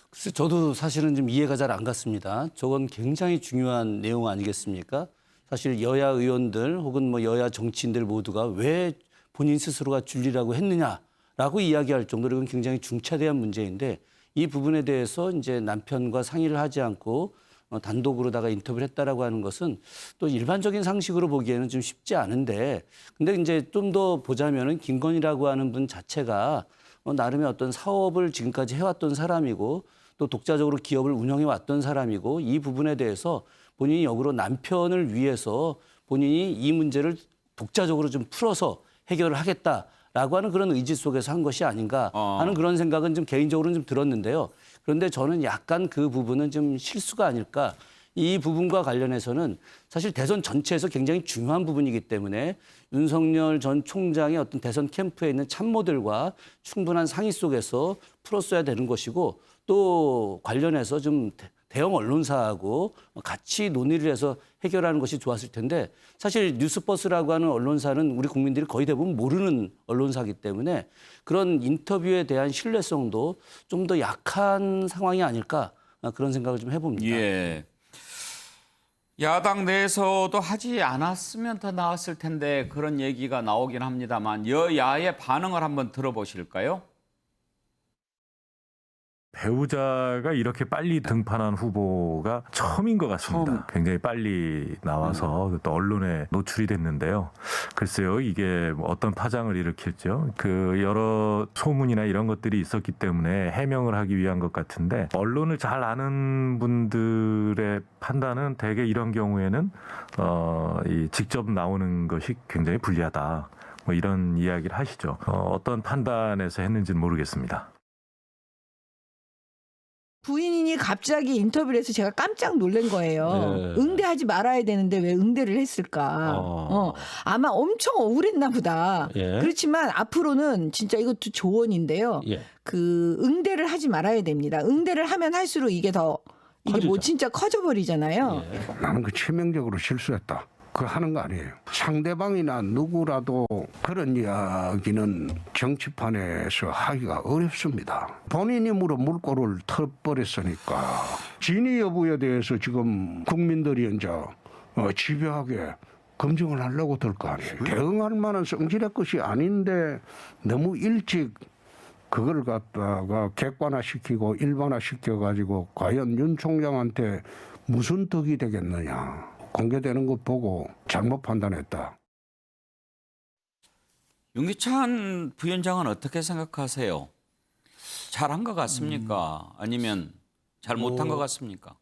글쎄 저도 사실은 좀 이해가 잘 안 갔습니다. 저건 굉장히 중요한 내용 아니겠습니까? 사실 여야 의원들 혹은 뭐 여야 정치인들 모두가 왜 본인 스스로가 줄리라고 했느냐라고 이야기할 정도로 이건 굉장히 중차대한 문제인데 이 부분에 대해서 이제 남편과 상의를 하지 않고 단독으로다가 인터뷰를 했다라고 하는 것은 또 일반적인 상식으로 보기에는 좀 쉽지 않은데 근데 이제 좀 더 보자면은 김건희라고 하는 분 자체가 나름의 어떤 사업을 지금까지 해왔던 사람이고 또 독자적으로 기업을 운영해 왔던 사람이고 이 부분에 대해서 본인이 역으로 남편을 위해서 본인이 이 문제를 독자적으로 좀 풀어서 해결을 하겠다라고 하는 그런 의지 속에서 한 것이 아닌가 하는 그런 생각은 좀 개인적으로는 좀 들었는데요. 그런데 저는 약간 그 부분은 좀 실수가 아닐까. 이 부분과 관련해서는 사실 대선 전체에서 굉장히 중요한 부분이기 때문에 윤석열 전 총장의 어떤 대선 캠프에 있는 참모들과 충분한 상의 속에서 풀었어야 되는 것이고 또 관련해서 좀 대형 언론사하고 같이 논의를 해서 해결하는 것이 좋았을 텐데 사실 뉴스버스라고 하는 언론사는 우리 국민들이 거의 대부분 모르는 언론사이기 때문에 그런 인터뷰에 대한 신뢰성도 좀 더 약한 상황이 아닐까 그런 생각을 좀 해봅니다. 예. 야당 내에서도 하지 않았으면 더 나았을 텐데 그런 얘기가 나오긴 합니다만 여야의 반응을 한번 들어보실까요? 배우자가 이렇게 빨리 등판한 후보가 처음인 것 같습니다. 굉장히 빨리 나와서 또 언론에 노출이 됐는데요. 글쎄요, 이게 어떤 파장을 일으킬지요. 그 여러 소문이나 이런 것들이 있었기 때문에 해명을 하기 위한 것 같은데, 언론을 잘 아는 분들의 판단은 대개 이런 경우에는 이 직접 나오는 것이 굉장히 불리하다, 뭐 이런 이야기를 하시죠. 어떤 판단에서 했는지는 모르겠습니다. 부인이 갑자기 인터뷰를 해서 제가 깜짝 놀란 거예요. 네. 응대하지 말아야 되는데 왜 응대를 했을까? 아마 엄청 억울했나 보다. 예. 그렇지만 앞으로는 진짜 이것도 조언인데요. 예. 그 응대를 하지 말아야 됩니다. 응대를 하면 할수록 이게 더 이게 뭐 커지죠. 진짜 커져버리잖아요. 나는 그 치명적으로 실수했다. 그 하는 거 아니에요. 상대방이나 누구라도 그런 이야기는 정치판에서 하기가 어렵습니다. 본인이 물꼬를 터버렸으니까 진위 여부에 대해서 지금 국민들이 이제 집요하게 검증을 하려고 들 거 아니에요. 대응할 만한 성질의 것이 아닌데 너무 일찍 그걸 갖다가 객관화시키고 일반화시켜가지고 과연 윤 총장한테 무슨 덕이 되겠느냐. 공개되는 것 보고 잘못 판단했다. 윤기찬 부위원장은 어떻게 생각하세요? 잘한 것 같습니까? 아니면 잘 못한 것 같습니까?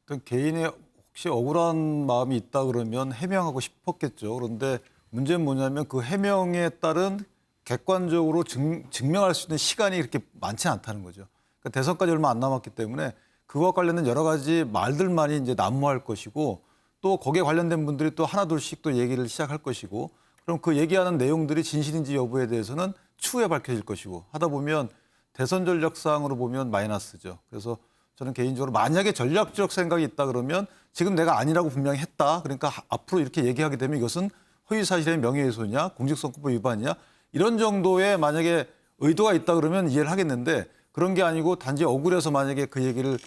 어떤 개인의 혹시 억울한 마음이 있다 그러면 해명하고 싶었겠죠. 그런데 문제는 뭐냐면 그 해명에 따른 객관적으로 증명할 수 있는 시간이 그렇게 많지 않다는 거죠. 그러니까 대선까지 얼마 안 남았기 때문에 그와 관련된 여러 가지 말들만이 이제 난무할 것이고, 또 거기에 관련된 분들이 또 하나둘씩 또 얘기를 시작할 것이고, 그럼 그 얘기하는 내용들이 진실인지 여부에 대해서는 추후에 밝혀질 것이고, 하다 보면 대선 전략상으로 보면 마이너스죠. 그래서 저는 개인적으로 만약에 전략적 생각이 있다 그러면 지금 내가 아니라고 분명히 했다. 그러니까 앞으로 이렇게 얘기하게 되면 이것은 허위사실의 명예훼손이냐, 공직선거법 위반이냐, 이런 정도의 만약에 의도가 있다 그러면 이해를 하겠는데, 그런 게 아니고 단지 억울해서 만약에 그 얘기를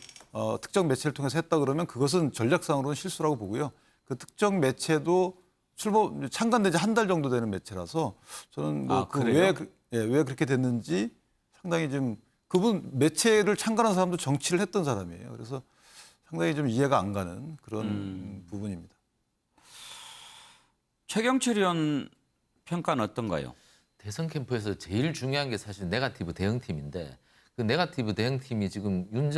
특정 매체를 통해서 했다 그러면 그것은 전략상으로는 실수라고 보고요. 그 특정 매체도 창간된 지 한 달 정도 되는 매체라서 저는 뭐 왜 그렇게 됐는지 상당히 좀, 그분 매체를 창간한 사람도 정치를 했던 사람이에요. 그래서 상당히 좀 이해가 안 가는 그런 부분입니다. 최경철 의원 평가는 어떤가요? 대선 캠프에서 제일 중요한 게 사실 네거티브 대응팀인데, 그 네거티브 대응팀이 지금 윤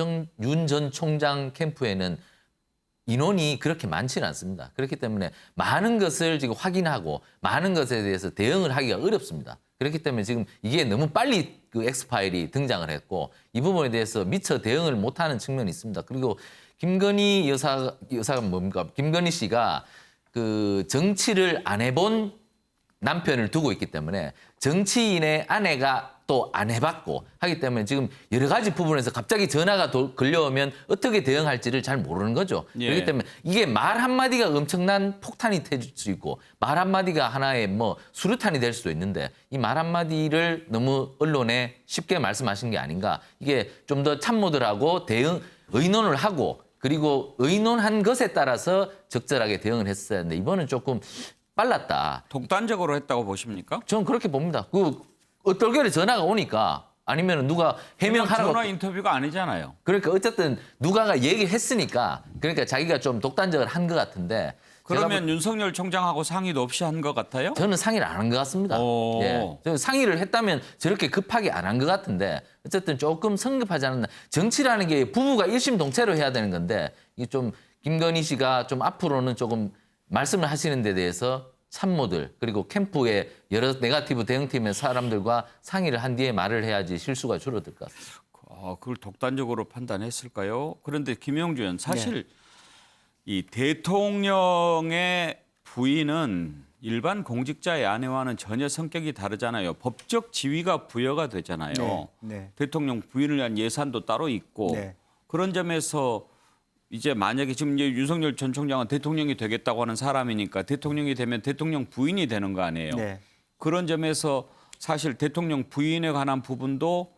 전 총장 캠프에는 인원이 그렇게 많지는 않습니다. 그렇기 때문에 많은 것을 지금 확인하고 많은 것에 대해서 대응을 하기가 어렵습니다. 그렇기 때문에 지금 이게 너무 빨리 그 엑스파일이 등장을 했고, 이 부분에 대해서 미처 대응을 못하는 측면이 있습니다. 그리고 김건희 여사가 뭡니까? 김건희 씨가 그 정치를 안 해본 남편을 두고 있기 때문에 정치인의 아내가 또 안 해봤고 하기 때문에 지금 여러 가지 부분에서 갑자기 전화가 걸려오면 어떻게 대응할지를 잘 모르는 거죠. 예. 그렇기 때문에 이게 말 한마디가 엄청난 폭탄이 터질 수 있고, 말 한마디가 하나의 뭐 수류탄이 될 수도 있는데, 이 말 한마디를 너무 언론에 쉽게 말씀하신 게 아닌가. 이게 좀 더 참모들하고 의논을 하고, 그리고 의논한 것에 따라서 적절하게 대응을 했어야 하는데 이번은 조금 빨랐다. 독단적으로 했다고 보십니까? 저는 그렇게 봅니다. 얼떨결에 전화가 오니까, 아니면 누가 해명하라고. 전화 인터뷰가 아니잖아요. 그러니까 어쨌든 누가가 얘기했으니까, 그러니까 자기가 좀 독단적으로 한 것 같은데. 그러면 윤석열 총장하고 상의도 없이 한 것 같아요? 저는 상의를 안 한 것 같습니다. 예. 저는 상의를 했다면 저렇게 급하게 안 한 것 같은데, 어쨌든 조금 성급하지 않았나. 정치라는 게 부부가 일심동체로 해야 되는 건데, 이 좀 김건희 씨가 좀 앞으로는 조금 말씀을 하시는 데 대해서 참모들 그리고 캠프의 여러 네거티브 대응팀의 사람들과 상의를 한 뒤에 말을 해야지 실수가 줄어들 것 같습니다. 그걸 독단적으로 판단했을까요? 그런데 김영주 의원, 사실 이 대통령의 부인은 일반 공직자의 아내와는 전혀 성격이 다르잖아요. 법적 지위가 부여가 되잖아요. 네. 대통령 부인을 위한 예산도 따로 있고, 네. 그런 점에서 이제 만약에 지금 이제 윤석열 전 총장은 대통령이 되겠다고 하는 사람이니까 대통령이 되면 대통령 부인이 되는 거 아니에요. 네. 그런 점에서 사실 대통령 부인에 관한 부분도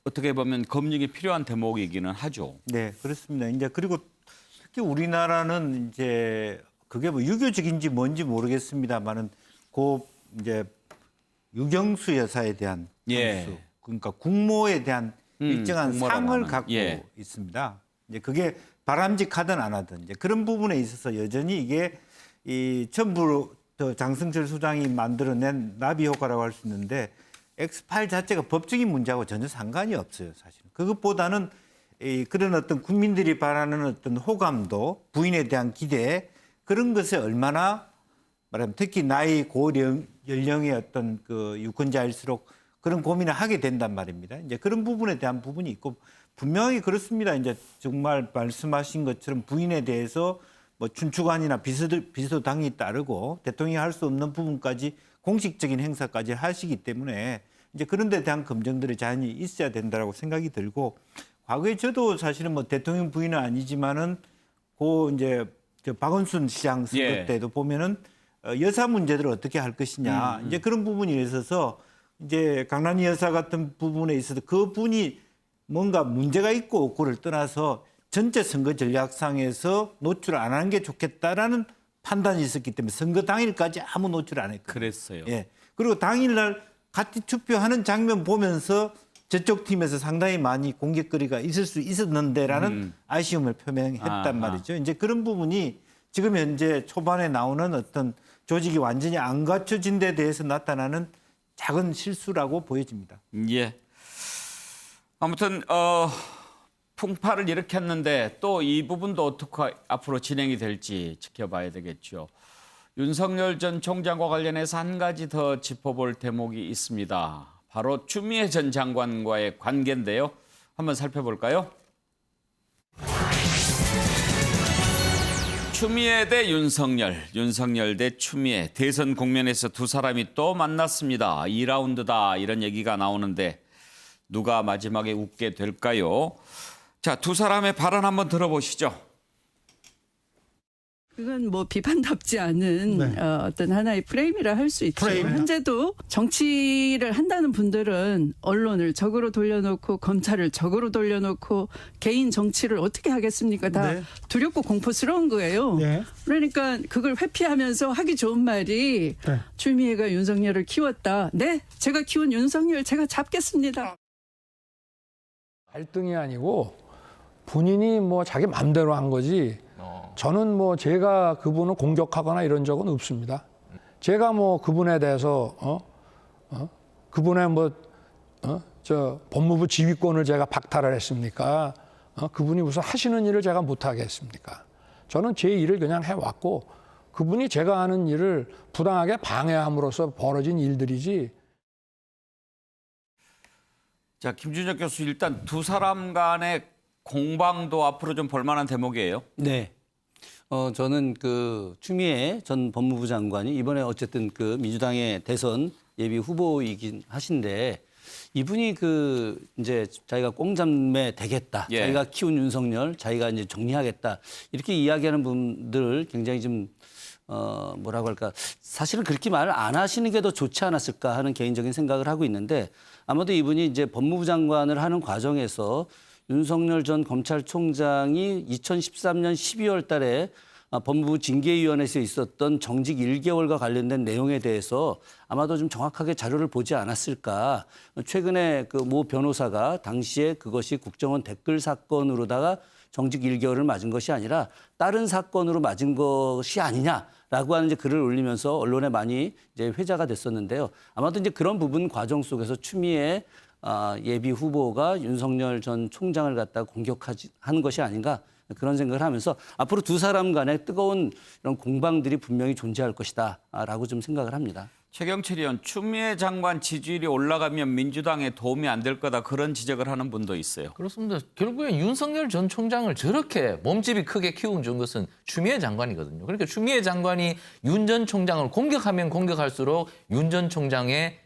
어떻게 보면 검증이 필요한 대목이기는 하죠. 네, 그렇습니다. 이제 그리고 특히 우리나라는 이제 그게 뭐 유교적인지 뭔지 모르겠습니다만은 이제 유경수 여사에 대한 예. 향수, 그러니까 국모에 대한 일정한 공모라고 상을 하는. 갖고 예. 있습니다. 이제 그게 바람직하든 안 하든 이제 그런 부분에 있어서 여전히 이게 이 전부 장승철 소장이 만들어낸 나비 효과라고 할 수 있는데 엑스파일 자체가 법적인 문제하고 전혀 상관이 없어요, 사실은. 그것보다는 그런 어떤 국민들이 바라는 어떤 호감도, 부인에 대한 기대 그런 것에 얼마나 말하면 특히 나이 고연령의 어떤 그 유권자일수록 그런 고민을 하게 된단 말입니다. 이제 그런 부분에 대한 부분이 있고 분명히 그렇습니다. 이제 정말 말씀하신 것처럼 부인에 대해서 뭐 춘추관이나 비서당이 따르고 대통령이 할 수 없는 부분까지 공식적인 행사까지 하시기 때문에 이제 그런 데 대한 검증들이 자연히 있어야 된다라고 생각이 들고 과거에 저도 사실은 뭐 대통령 부인은 아니지만은 이제 박원순 시장 선거 때도 보면은 여사 문제들을 어떻게 할 것이냐 이제 그런 부분이 있어서 이제 강란희 여사 같은 부분에 있어서 그 분이 뭔가 문제가 있고 없고를 떠나서 전체 선거 전략상에서 노출 안 하는 게 좋겠다라는 판단이 있었기 때문에 선거 당일까지 아무 노출 안 했거든요. 그랬어요. 예. 그리고 당일날 같이 투표하는 장면 보면서 저쪽 팀에서 상당히 많이 공격거리가 있을 수 있었는데라는 아쉬움을 표명했단 말이죠. 이제 그런 부분이 지금 현재 초반에 나오는 어떤 조직이 완전히 안 갖춰진 데 대해서 나타나는 작은 실수라고 보여집니다. 예. 아무튼 풍파를 일으켰는데 또 이 부분도 어떻게 앞으로 진행이 될지 지켜봐야 되겠죠. 윤석열 전 총장과 관련해서 한 가지 더 짚어볼 대목이 있습니다. 바로 추미애 전 장관과의 관계인데요. 한번 살펴볼까요? 추미애 대 윤석열, 윤석열 대 추미애. 대선 국면에서 두 사람이 또 만났습니다. 2라운드다 이런 얘기가 나오는데 누가 마지막에 웃게 될까요? 자, 두 사람의 발언 한번 들어보시죠. 그건 뭐 비판답지 않은 어떤 하나의 프레임이라 할 수 있죠. 현재도 정치를 한다는 분들은 언론을 적으로 돌려놓고 검찰을 적으로 돌려놓고 개인 정치를 어떻게 하겠습니까? 다 두렵고 공포스러운 거예요. 그러니까 그걸 회피하면서 하기 좋은 말이 추미애가 윤석열을 키웠다. 네, 제가 키운 윤석열 제가 잡겠습니다. 갈등이 아니고 본인이 뭐 자기 맘대로 한 거지. 저는 뭐 제가 그분을 공격하거나 이런 적은 없습니다. 제가 뭐 그분에 대해서 그분의 저 법무부 지휘권을 제가 박탈을 했습니까? 그분이 무슨 하시는 일을 제가 못하게 했습니까? 저는 제 일을 그냥 해왔고 그분이 제가 하는 일을 부당하게 방해함으로써 벌어진 일들이지. 자, 김준혁 교수 일단 두 사람 간의 공방도 앞으로 좀 볼만한 대목이에요. 네. 저는 그 추미애 전 법무부 장관이 이번에 어쨌든 그 민주당의 대선 예비 후보이긴 하신데 이분이 그 이제 자기가 꽁잡매 되겠다. 자기가 키운 윤석열, 자기가 이제 정리하겠다. 이렇게 이야기하는 분들 굉장히 좀 뭐라고 할까. 사실은 그렇게 말을 안 하시는 게 더 좋지 않았을까 하는 개인적인 생각을 하고 있는데 아마도 이분이 이제 법무부 장관을 하는 과정에서 윤석열 전 검찰총장이 2013년 12월 달에 법무부 징계위원회에서 있었던 정직 1개월과 관련된 내용에 대해서 아마도 좀 정확하게 자료를 보지 않았을까. 최근에 그 모 변호사가 당시에 그것이 국정원 댓글 사건으로다가 정직 1개월을 맞은 것이 아니라 다른 사건으로 맞은 것이 아니냐라고 하는 이제 글을 올리면서 언론에 많이 이제 회자가 됐었는데요. 아마도 이제 그런 부분 과정 속에서 추미애 예비 후보가 윤석열 전 총장을 갖다 공격하는 것이 아닌가 그런 생각을 하면서 앞으로 두 사람 간의 뜨거운 이런 공방들이 분명히 존재할 것이다라고 좀 생각을 합니다. 최경철 의원, 추미애 장관 지지율이 올라가면 민주당에 도움이 안 될 거다 그런 지적을 하는 분도 있어요. 그렇습니다. 결국엔 윤석열 전 총장을 저렇게 몸집이 크게 키운 것은 추미애 장관이거든요. 그러니까 추미애 장관이 윤 전 총장을 공격하면 공격할수록 윤 전 총장의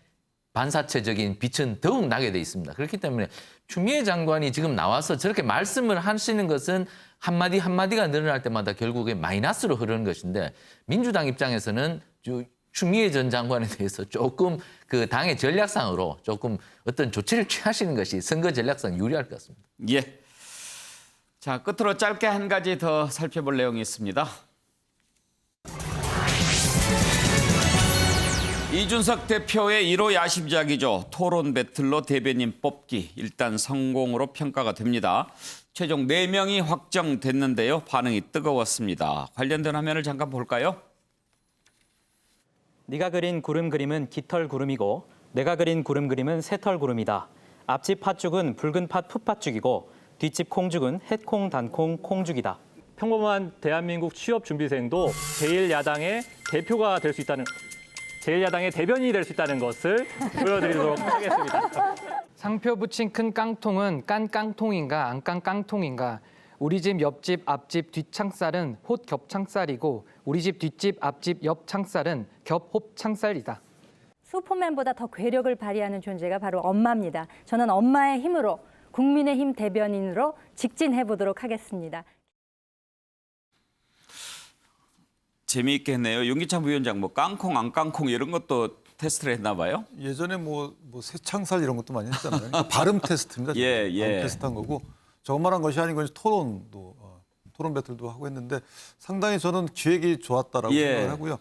반사체적인 빛은 더욱 나게 돼 있습니다. 그렇기 때문에 추미애 장관이 지금 나와서 저렇게 말씀을 하시는 것은 한마디 한마디가 늘어날 때마다 결국에 마이너스로 흐르는 것인데 민주당 입장에서는 추미애 전 장관에 대해서 조금 그 당의 전략상으로 조금 어떤 조치를 취하시는 것이 선거 전략상 유리할 것 같습니다. 예. 자, 끝으로 짧게 한 가지 더 살펴볼 내용이 있습니다. 이준석 대표의 1호 야심작이죠. 토론 배틀로 대변인 뽑기. 일단 성공으로 평가가 됩니다. 최종 4명이 확정됐는데요. 반응이 뜨거웠습니다. 관련된 화면을 잠깐 볼까요? 네가 그린 구름 그림은 깃털 구름이고 내가 그린 구름 그림은 새털 구름이다. 앞집 팥죽은 붉은 팥 풋팥죽이고 뒷집 콩죽은 햇콩 단콩 콩죽이다. 평범한 대한민국 취업준비생도 제1야당의 대표가 될 수 있다는 제1야당의 대변인이 될 수 있다는 것을 보여드리도록 하겠습니다. 상표 붙인 큰 깡통은 깐 깡통인가 안 깐 깡통인가. 우리 집 옆집 앞집 뒷창살은 홑 겹창살이고 우리 집 뒷집 앞집 옆 창살은 겹홑 창살이다. 슈퍼맨보다 더 괴력을 발휘하는 존재가 바로 엄마입니다. 저는 엄마의 힘으로 국민의힘 대변인으로 직진해 보도록 하겠습니다. 재미있게 했네요. 윤기찬 부위원장 뭐 깡콩 안 깡콩 이런 것도 테스트를 했나 봐요. 예전에 뭐 새창살 이런 것도 많이 했잖아요. 그러니까 발음 테스트입니다. 발음 테스트한 거고 저것만 한 것이 아니고 토론도 토론 배틀도 하고 했는데 상당히 저는 기획이 좋았다라고 생각을 하고요.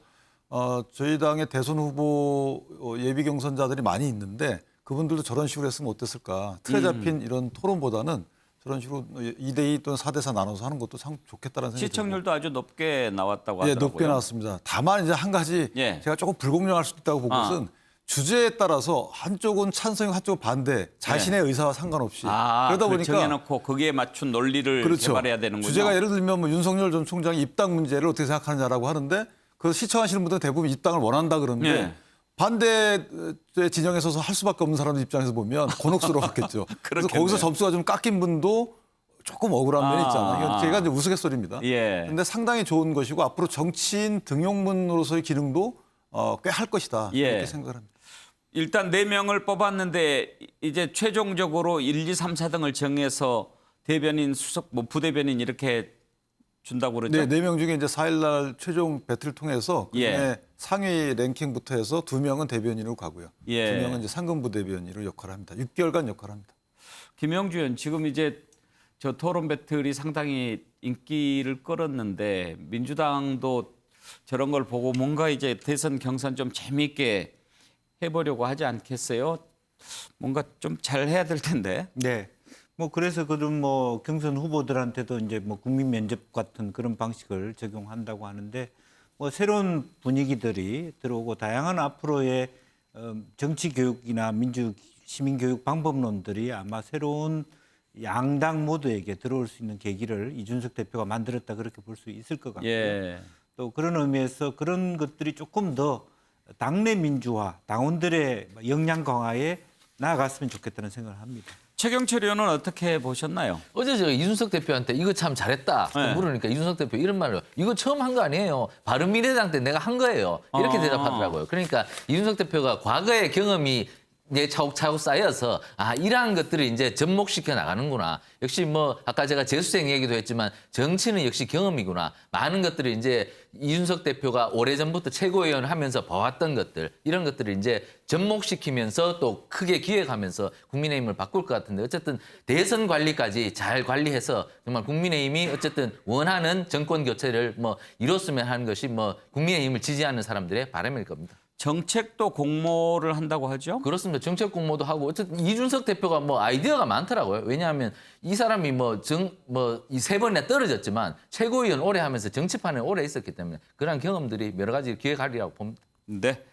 저희 당의 대선 후보 예비 경선자들이 많이 있는데 그분들도 저런 식으로 했으면 어땠을까. 틀에 잡힌 이런 토론보다는 저런 식으로 2대2 또는 4대4 나눠서 하는 것도 참 좋겠다는 생각이 시청률도 아주 높게 나왔다고 하더라고요. 예, 높게 나왔습니다. 다만 이제 한 가지 제가 조금 불공정할 수도 있다고 본 것은 주제에 따라서 한쪽은 찬성, 한쪽은 반대, 자신의 의사와 상관없이 그러다 보니까 정해놓고 거기에 맞춘 논리를 개발해야 되는군요. 주제가 예를 들면 뭐 윤석열 전 총장이 입당 문제를 어떻게 생각하느냐라고 하는데 그 시청하시는 분들은 대부분 입당을 원한다 그러는데 반대 진영에 서서 할 수밖에 없는 사람들 입장에서 보면 곤혹스러웠겠죠. 그래서 거기서 점수가 좀 깎인 분도 조금 억울한 면이 있잖아요. 이건 제가 이제 우스갯소리입니다. 근데 상당히 좋은 것이고 앞으로 정치인 등용문으로서의 기능도 꽤 할 것이다. 이렇게 생각을 합니다. 일단 4명을 뽑았는데 이제 최종적으로 1, 2, 3, 4등을 정해서 대변인, 수석, 뭐 부대변인 이렇게 준다고 그러죠? 네, 4명 중에 이제 4일날 최종 배틀을 통해서 그중에 상위 랭킹부터 해서 2명은 대변인으로 가고요. 2명은 이제 상근부 대변인으로 역할을 합니다. 6개월간 역할을 합니다. 김영주 의원, 지금 이제 저 토론 배틀이 상당히 인기를 끌었는데 민주당도 저런 걸 보고 뭔가 이제 대선 경선 좀 재미있게 해보려고 하지 않겠어요? 뭔가 좀 잘 해야 될 텐데. 네. 뭐 그래서 그런 뭐 경선 후보들한테도 이제 뭐 국민 면접 같은 그런 방식을 적용한다고 하는데 뭐 새로운 분위기들이 들어오고 다양한 앞으로의 정치 교육이나 민주 시민 교육 방법론들이 아마 새로운 양당 모두에게 들어올 수 있는 계기를 이준석 대표가 만들었다 그렇게 볼 수 있을 것 같고요. 또 그런 의미에서 그런 것들이 조금 더 당내 민주화, 당원들의 역량 강화에 나아갔으면 좋겠다는 생각을 합니다. 최경철 의원은 어떻게 보셨나요? 어제 제가 이준석 대표한테 이거 참 잘했다 물으니까 이준석 대표 이런 말을 이거 처음 한 거 아니에요. 바른미래당 때 내가 한 거예요. 이렇게 대답하더라고요. 그러니까 이준석 대표가 과거의 경험이 이제 차곡차곡 쌓여서 이러한 것들을 이제 접목시켜 나가는구나. 역시 뭐 아까 제가 재수생 얘기도 했지만 정치는 역시 경험이구나. 많은 것들을 이제 이준석 대표가 오래전부터 최고위원 하면서 봐왔던 것들 이런 것들을 이제 접목시키면서 또 크게 기획하면서 국민의힘을 바꿀 것 같은데 어쨌든 대선 관리까지 잘 관리해서 정말 국민의힘이 어쨌든 원하는 정권 교체를 뭐 이뤘으면 하는 것이 뭐 국민의힘을 지지하는 사람들의 바람일 겁니다. 정책도 공모를 한다고 하죠? 그렇습니다. 정책 공모도 하고 어쨌든 이준석 대표가 뭐 아이디어가 많더라고요. 왜냐하면 이 사람이 이 3번이나 떨어졌지만 최고위원 오래 하면서 정치판에 오래 있었기 때문에 그런 경험들이 여러 가지 기획하리라고 봅니다. 네.